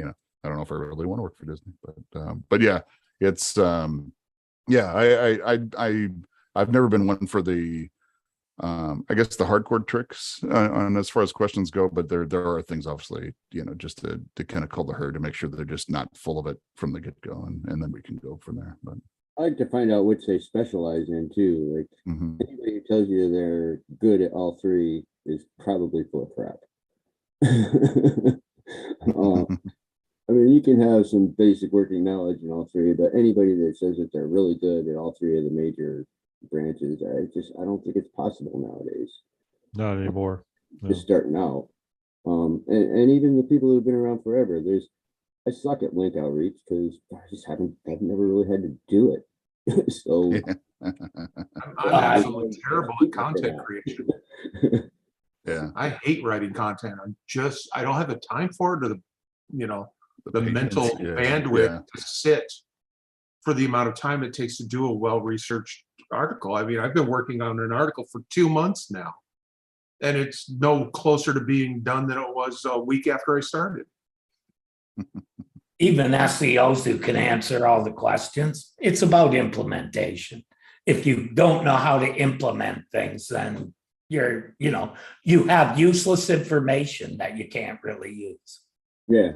S7: I don't know if I really want to work for Disney, but yeah, it's I've never been one for the I guess the hardcore tricks on as far as questions go, but there are things obviously, just to kind of cull the herd to make sure that they're just not full of it from the get-go, and then we can go from there. But
S3: I like to find out which they specialize in too. Like anybody who tells you they're good at all three is probably full of crap. I mean, you can have some basic working knowledge in all three, but anybody that says that they're really good at all three of the major branches, I don't think it's possible nowadays.
S4: Not anymore. No.
S3: Just starting out. And even the people who've been around forever, I suck at link outreach because I've never really had to do it. So
S8: I'm absolutely terrible at content creation.
S7: yeah,
S8: I hate writing content. I don't have the time for it, or the mental bandwidth to sit for the amount of time it takes to do a well-researched article. I mean, I've been working on an article for 2 months now, and it's no closer to being done than it was a week after I started.
S6: Even SEOs who can answer all the questions, it's about implementation. If you don't know how to implement things, then you have useless information that you can't really use.
S3: yeah.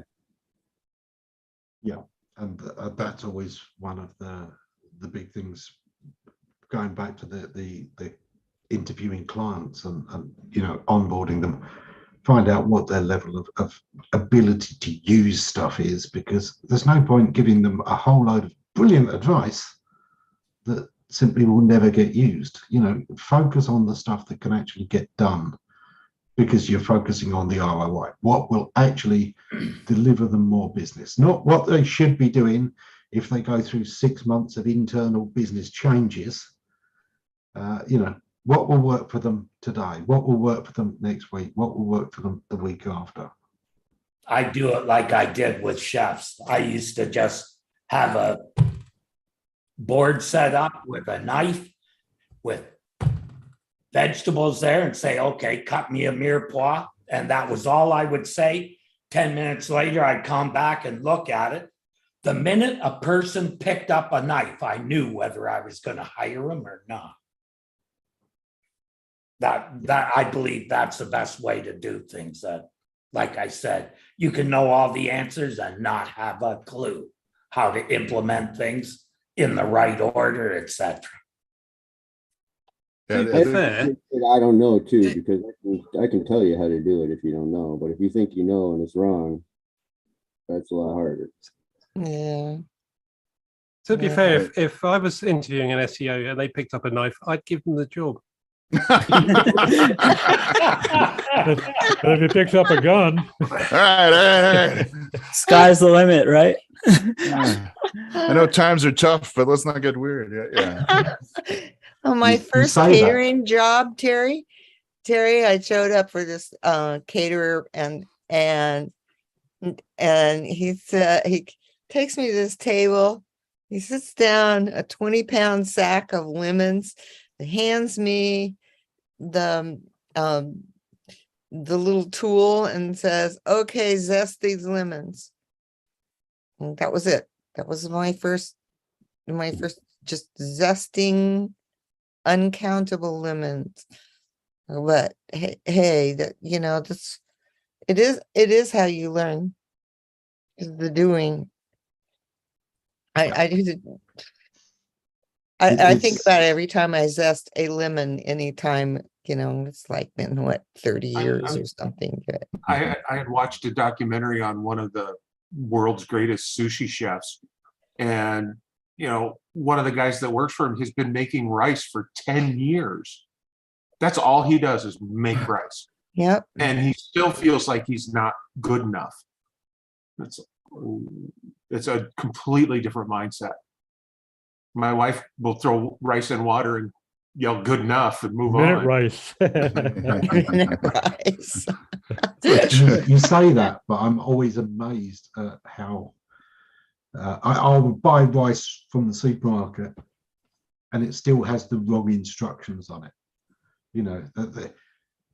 S5: Yeah, and that's always one of the big things. Going back to the interviewing clients and onboarding them, find out what their level of ability to use stuff is, because there's no point giving them a whole load of brilliant advice that simply will never get used. Focus on the stuff that can actually get done, because you're focusing on the ROI, what will actually deliver them more business, not what they should be doing if they go through 6 months of internal business changes. What will work for them today? What will work for them next week? What will work for them the week after?
S6: I do it like I did with chefs. I used to just have a board set up with a knife with vegetables there and say, okay, cut me a mirepoix. And that was all I would say. 10 minutes later, I'd come back and look at it. The minute a person picked up a knife, I knew whether I was going to hire them or not. That I believe that's the best way to do things. That, like I said, you can know all the answers and not have a clue how to implement things in the right order, etc.
S7: Yeah,
S3: I don't know too, because I can tell you how to do it if you don't know, but if you think you know and it's wrong, that's a lot harder.
S2: Yeah.
S9: To be fair, if I was interviewing an SEO and they picked up a knife, I'd give them the job.
S4: But if he picks up a gun,
S7: all right.
S1: Sky's the limit, right?
S7: I know times are tough, but let's not get weird. Yeah.
S2: On my first catering job, Terry, I showed up for this caterer, and he said, he takes me to this table. He sits down a 20-pound sack of lemons, hands me the little tool and says, okay, zest these lemons. And that was it. That was my first just zesting uncountable lemons. But hey, that this it is how you learn, is the doing. I think about it every time I zest a lemon. Anytime, it's like been 30 years or something.
S8: I had watched a documentary on one of the world's greatest sushi chefs, and one of the guys that works for him has been making rice for 10 years. That's all he does is make rice.
S2: Yep.
S8: And he still feels like he's not good enough. It's a completely different mindset. My wife will throw rice in water and yell good enough and move on.
S4: Rice.
S2: Rice.
S5: You say that, but I'm always amazed at how I'll buy rice from the supermarket and it still has the wrong instructions on it.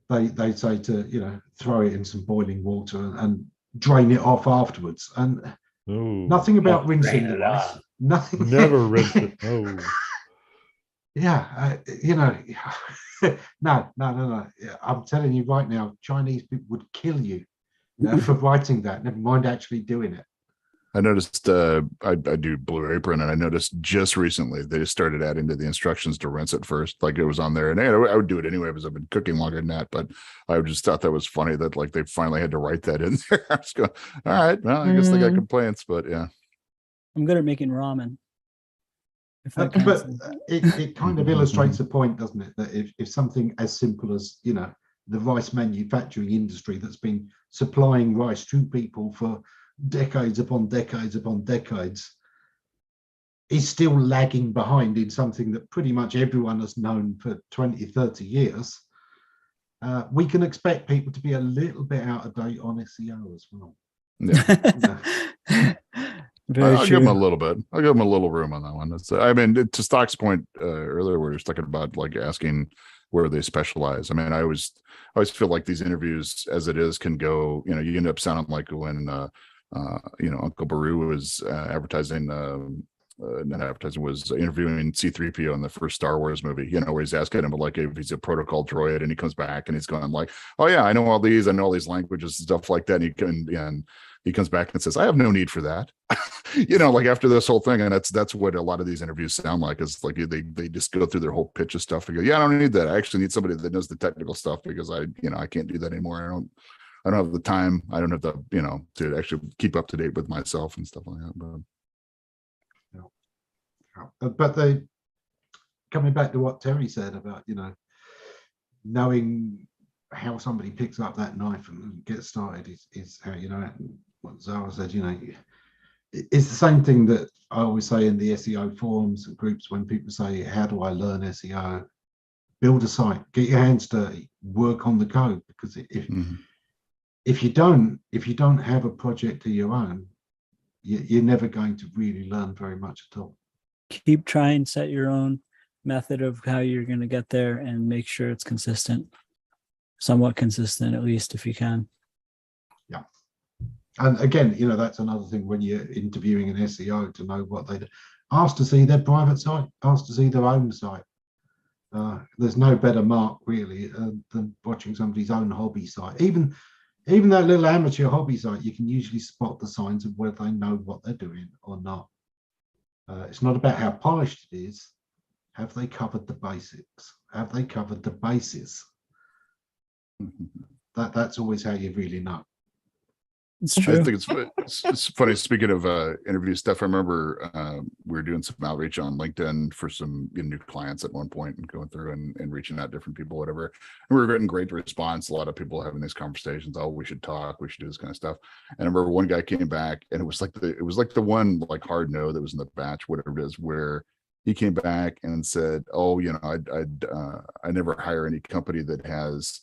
S5: They say to throw it in some boiling water and drain it off afterwards, and nothing about rinsing the rice. Nothing.
S4: Never rinse it. Oh.
S5: Yeah, you know, no. Yeah, I'm telling you right now, Chinese people would kill you for writing that. Never mind actually doing it.
S7: I noticed I do Blue Apron, and I noticed just recently they started adding to the instructions to rinse it first. Like it was on there, and I would do it anyway because I've been cooking longer than that. But I just thought that was funny that like they finally had to write that in there. I was going, all right, well, I guess they got complaints, but yeah.
S1: I'm good at making ramen. If that
S5: But
S1: counts.
S5: it kind of illustrates a point, doesn't it? That if something as simple as, you know, the rice manufacturing industry that's been supplying rice to people for decades upon decades upon decades is still lagging behind in something that pretty much everyone has known for 20, 30 years, we can expect people to be a little bit out of date on SEO as well.
S7: Yeah.
S1: Very
S7: I'll
S1: true.
S7: give them a little bit. I'll give them a little room on that one. That's, I mean, to Stock's point earlier, where he was talking about like asking where they specialize. I mean, I always feel like these interviews, as it is, can go. You know, you end up sounding like when you know, Uncle Baru was advertising. Not advertising, was interviewing C-3PO in the first Star Wars movie, you know, where he's asking him like if he's a protocol droid, and he comes back and he's going like, oh yeah, I know all these languages and stuff like that. And he comes back and says, I have no need for that. You know, like after this whole thing, and that's what a lot of these interviews sound like, is like they just go through their whole pitch of stuff and go, yeah, I don't need that. I actually need somebody that knows the technical stuff, because I can't do that anymore. I don't have the time. I don't have the, you know, to actually keep up to date with myself and stuff like that.
S5: But they, coming back to what Terry said about, you know, knowing how somebody picks up that knife and gets started is how, you know, what Zara said, you know, it's the same thing that I always say in the SEO forums and groups when people say, how do I learn SEO? Build a site, get your hands dirty, work on the code, because if you don't have a project of your own, you're never going to really learn very much at all.
S1: Keep trying, set your own method of how you're going to get there, and make sure it's consistent, somewhat consistent, at least if you can.
S5: Yeah. And again, you know, that's another thing when you're interviewing an SEO, to know what they do. Ask to see their private site, ask to see their own site. There's no better mark really than watching somebody's own hobby site. Even that little amateur hobby site, you can usually spot the signs of whether they know what they're doing or not. It's not about how polished it is. Have they covered the basics? Have they covered the bases? That's always how you really know.
S1: It's true.
S7: I think it's funny. Speaking of interview stuff, I remember we were doing some outreach on LinkedIn for some new clients at one point, and going through and reaching out to different people, whatever. And we were getting great response. A lot of people having these conversations. Oh, we should talk. We should do this kind of stuff. And I remember one guy came back, and it was like the one like hard no that was in the batch, whatever it is, where he came back and said, "Oh, you know, I never hire any company that has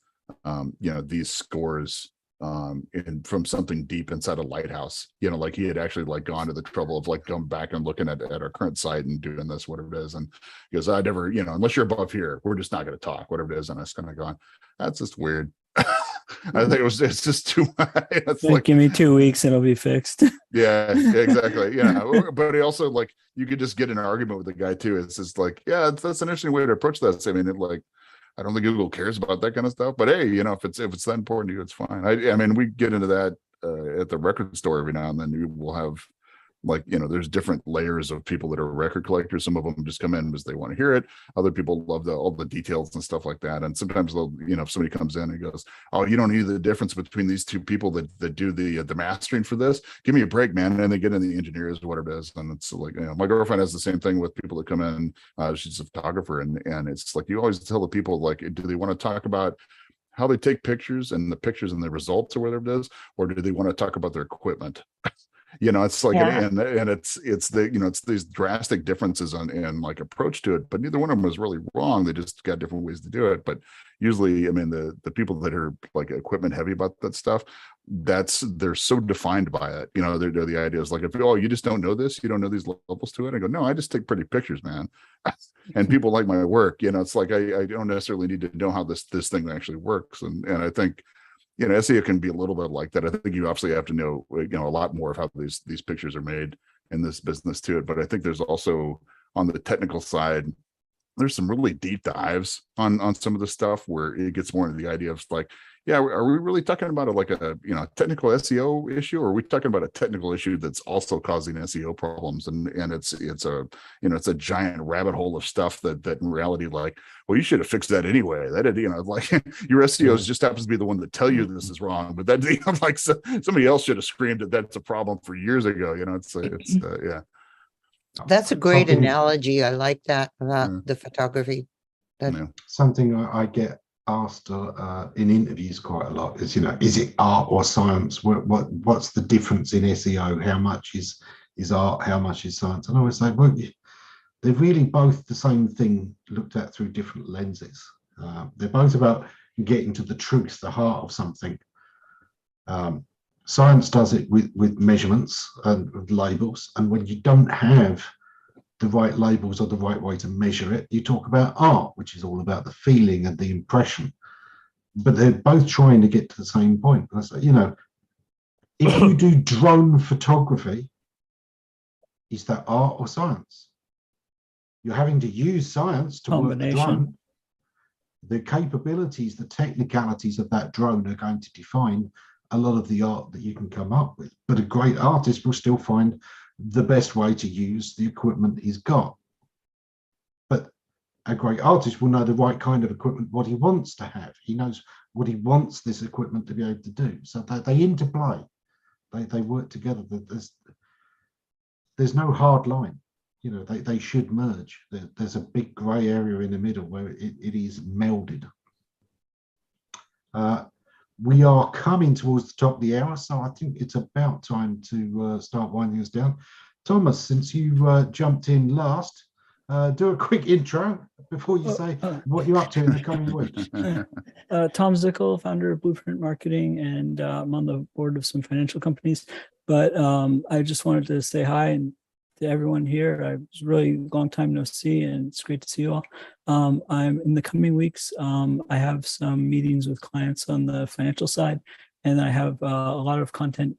S7: you know, these scores." And from something deep inside a lighthouse, you know, like he had actually like gone to the trouble of like going back and looking at our current site and doing this, whatever it is. And he goes, I never, you know, unless you're above here, we're just not going to talk, whatever it is. And I was kind of going, that's just weird. I think it's just too much. It's like,
S1: give me 2 weeks, it'll be fixed.
S7: Yeah, exactly. Yeah. But he also, like, you could just get in an argument with the guy too. It's just like, yeah, that's an interesting way to approach that. I mean, I don't think Google cares about that kind of stuff, but hey, you know, if it's that important to you, it's fine. I mean, we get into that at the record store every now and then. We will have, like, you know, there's different layers of people that are record collectors. Some of them just come in because they want to hear it. Other people love all the details and stuff like that. And sometimes they'll, you know, if somebody comes in and goes, oh, you don't need the difference between these two people that do the mastering for this. Give me a break, man. And they get in the engineers or whatever it is. And it's like, you know, my girlfriend has the same thing with people that come in. She's a photographer, and it's like, you always tell the people, like, do they want to talk about how they take pictures and the pictures and the results or whatever it is, or do they want to talk about their equipment? You know, it's like, and it's the, you know, it's these drastic differences in like approach to it, but neither one of them is really wrong. They just got different ways to do it. But usually, I mean, the people that are like equipment heavy about that stuff, they're so defined by it. You know, they're the idea is like, if, oh, you just don't know this, you don't know these levels to it. I go, no, I just take pretty pictures, man. And people like my work. You know, it's like, I don't necessarily need to know how this thing actually works. And I think, you know, SEO can be a little bit like that. I think you obviously have to know, you know, a lot more of how these pictures are made in this business to it. But I think there's also, on the technical side, there's some really deep dives on some of the stuff where it gets more into the idea of like, yeah, are we really talking about a technical SEO issue, or are we talking about a technical issue that's also causing SEO problems? And it's a giant rabbit hole of stuff that in reality, like, well, you should have fixed that anyway. That like your SEOs just happens to be the one that tell you this is wrong, but that like somebody else should have screamed that that's a problem for years ago. It's yeah.
S2: That's a great
S5: Something-
S2: analogy. I like that about
S7: Yeah.
S2: the photography.
S7: Yeah.
S5: Something I get asked in interviews quite a lot is, is it art or science? What's the difference in SEO? How much is art? How much is science? And I always say, well, they're really both the same thing looked at through different lenses. They're both about getting to the truth, the heart of something. Science does it with measurements and with labels, and when you don't have the right labels or the right way to measure it, you talk about art, which is all about the feeling and the impression. But they're both trying to get to the same point. And I say, if you do drone photography, is that art or science? You're having to use science to work the drone. The capabilities, the technicalities of that drone are going to define a lot of the art that you can come up with. But a great artist will still find the best way to use the equipment he's got. But a great artist will know the right kind of equipment, what he wants to have. He knows what he wants this equipment to be able to do. So they interplay. They work together. There's no hard line. They should merge. There's a big grey area in the middle where it is melded. We are coming towards the top of the hour, so I think it's about time to start winding us down. Thomas, since you jumped in last, do a quick intro before you say what you're up to in the coming week.
S1: Tom Zickel, founder of Blueprint Marketing, and I'm on the board of some financial companies. But I just wanted to say hi and to everyone here. I was really long time no see, and it's great to see you all. I'm in the coming weeks. I have some meetings with clients on the financial side, and I have a lot of content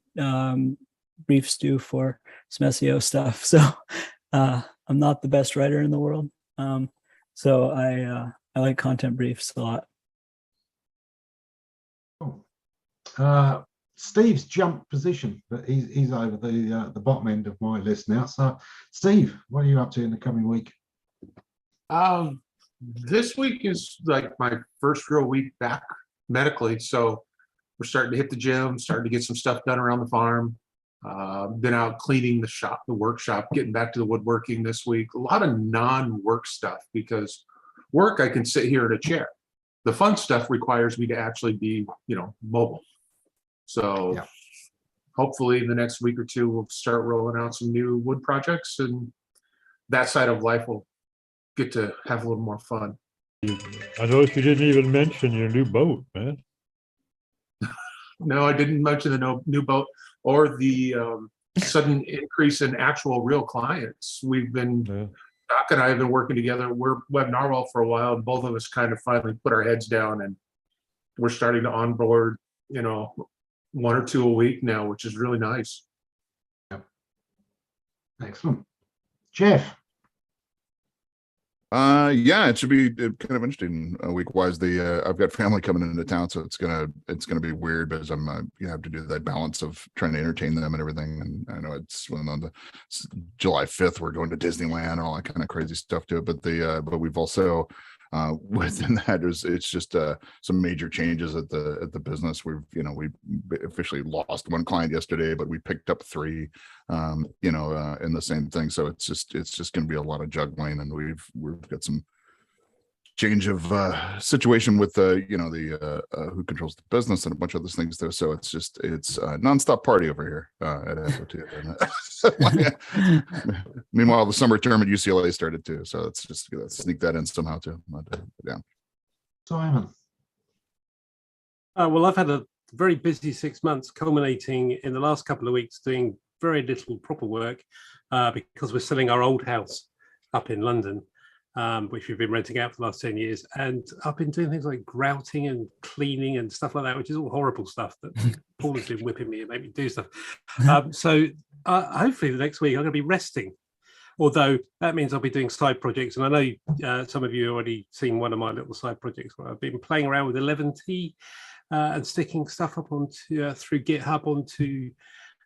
S1: briefs due for some SEO stuff. So I'm not the best writer in the world. So I like content briefs a lot.
S5: Cool. Steve's jumped position, but he's over the bottom end of my list now. So, Steve, what are you up to in the coming week?
S8: This week is like my first real week back medically, so we're starting to hit the gym, starting to get some stuff done around the farm. Been out cleaning the workshop, getting back to the woodworking this week. A lot of non-work stuff, because work I can sit here in a chair. The fun stuff requires me to actually be, mobile. So
S5: yeah.
S8: Hopefully in the next week or two, we'll start rolling out some new wood projects, and that side of life will get to have a little more fun.
S4: I noticed you didn't even mention your new boat, man.
S8: No, I didn't mention the new boat or the sudden increase in actual real clients. We've been, Doc and I have been working together. We're Web Narwhal for a while, and both of us kind of finally put our heads down, and we're starting to onboard, 1 or 2 a week now, which is really nice.
S5: Yep. Excellent. Jeff.
S7: Yeah, it should be kind of interesting week wise. I've got family coming into town, so it's gonna be weird because I'm you have to do that balance of trying to entertain them and everything. And I know it's when on the July 5th we're going to Disneyland and all that kind of crazy stuff to it. But we've also within that it's just some major changes at the business. We officially lost 1 client yesterday, but we picked up 3 in the same thing. So it's just going to be a lot of juggling, and we've got some change of situation with who controls the business and a bunch of other things there. So it's a nonstop party over here at SOT. Meanwhile, the summer term at UCLA started too, so it's just sneak that in somehow too. Yeah.
S5: Simon.
S9: Well, I've had a very busy 6 months, culminating in the last couple of weeks doing very little proper work because we're selling our old house up in London, which we've been renting out for the last 10 years. And I've been doing things like grouting and cleaning and stuff like that, which is all horrible stuff that Paul has been whipping me and making me do stuff. So hopefully the next week I'm going to be resting. Although that means I'll be doing side projects, and I know some of you already seen one of my little side projects where I've been playing around with 11T and sticking stuff up onto through GitHub onto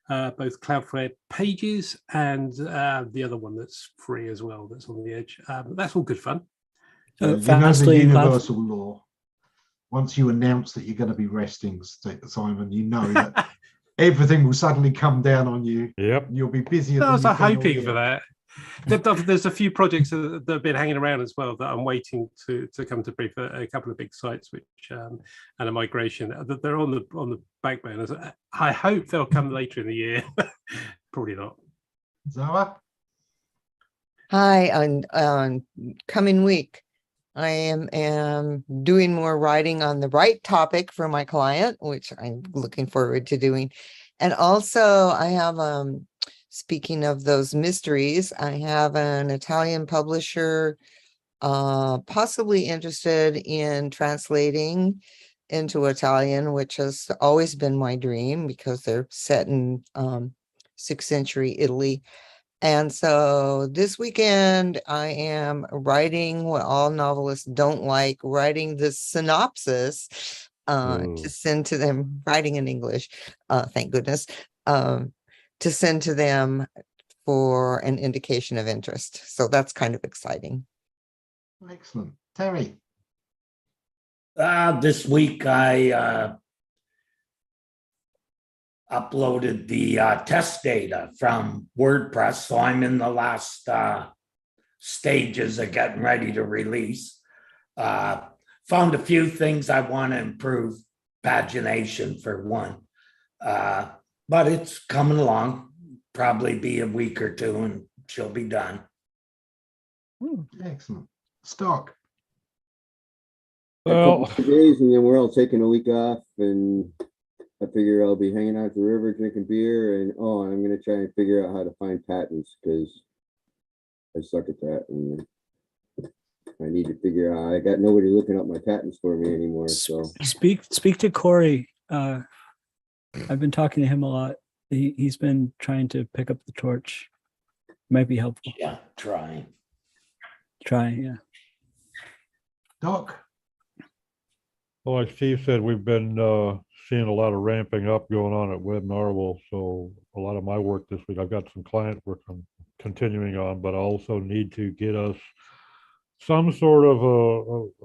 S9: both Cloudflare pages and the other one that's free as well, that's on the edge. That's all good fun.
S5: You know the
S1: Fastly and
S5: universal law. Once you announce that you're going to be resting, Simon, you know that everything will suddenly come down on you.
S4: Yep.
S5: You'll be busier.
S9: I was
S5: than you think
S9: hoping for
S5: already.
S9: that. There's a few projects that have been hanging around as well that I'm waiting to come to brief. A couple of big sites, which and a migration. They're on the back burners. I hope they'll come later in the year. Probably not.
S5: Zara?
S2: Hi, on coming week, I am doing more writing on the right topic for my client, which I'm looking forward to doing. And also I have, speaking of those mysteries, I have an Italian publisher possibly interested in translating into Italian, which has always been my dream because they're set in 6th century Italy. And so this weekend I am writing what all novelists don't like, writing the synopsis to send to them, writing in English, thank goodness, to send to them for an indication of interest. So that's kind of exciting.
S5: Excellent. Terry?
S6: This week I uploaded the test data from WordPress, so I'm in the last stages of getting ready to release. Found a few things I want to improve, pagination for one, but it's coming along. Probably be a week or two and she'll be done.
S5: Excellent. Stock?
S4: Well,
S3: Days and then we're all taking a week off, and I figure I'll be hanging out at the river drinking beer, and I'm gonna try and figure out how to find patents because I suck at that, and I need to figure out. I got nobody looking up my patents for me anymore. So
S1: Speak to Corey. I've been talking to him a lot. He's been trying to pick up the torch. Might be helpful.
S6: Yeah, trying.
S1: Yeah.
S5: Doc?
S4: well, like Steve said, we've been seeing a lot of ramping up going on at Web Narwhal. So a lot of my work this week, I've got some client work I'm continuing on, but I also need to get us some sort of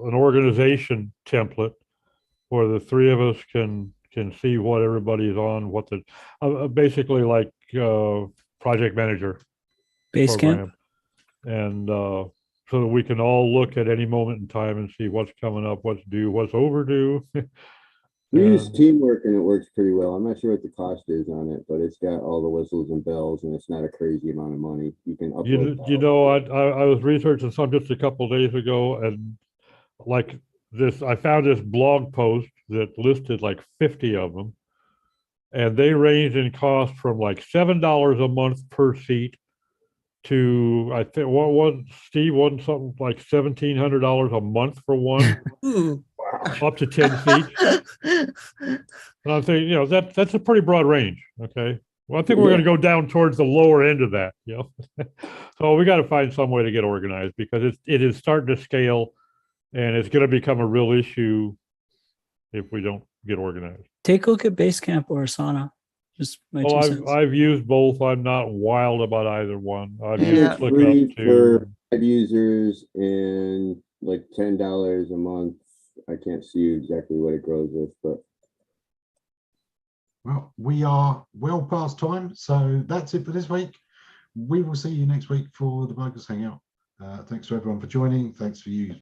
S4: an organization template where the three of us can see what everybody's on, what the basically like project manager
S1: Basecamp.
S4: program, and so that we can all look at any moment in time and see what's coming up, what's due, what's overdue.
S3: we use teamwork and it works pretty well. I'm not sure what the cost is on it, but it's got all the whistles and bells, and it's not a crazy amount of money. You can upload.
S4: You know, I was researching some just a couple of days ago, and like this, I found this blog post that listed like 50 of them, and they range in cost from like $7 a month per seat to, I think, what was Steve, wasn't something like $1,700 a month for one, up to 10 seats. And I'm thinking, you know, that's a pretty broad range. Okay. Well, I think we're going to go down towards the lower end of that, you know. So we got to find some way to get organized because it is starting to scale, and it's going to become a real issue if we don't get organized.
S1: Take a look at Basecamp or Asana. Just my two cents.
S4: I've used both. I'm not wild about either one. I've
S3: And
S4: used
S3: it's free
S4: ClickUp
S3: for
S4: too.
S3: 5 users and like $10 a month. I can't see exactly what it grows with, but
S5: Well, we are well past time, so that's it for this week. We will see you next week for the Bogus Hangout. Thanks to everyone for joining. Thanks for you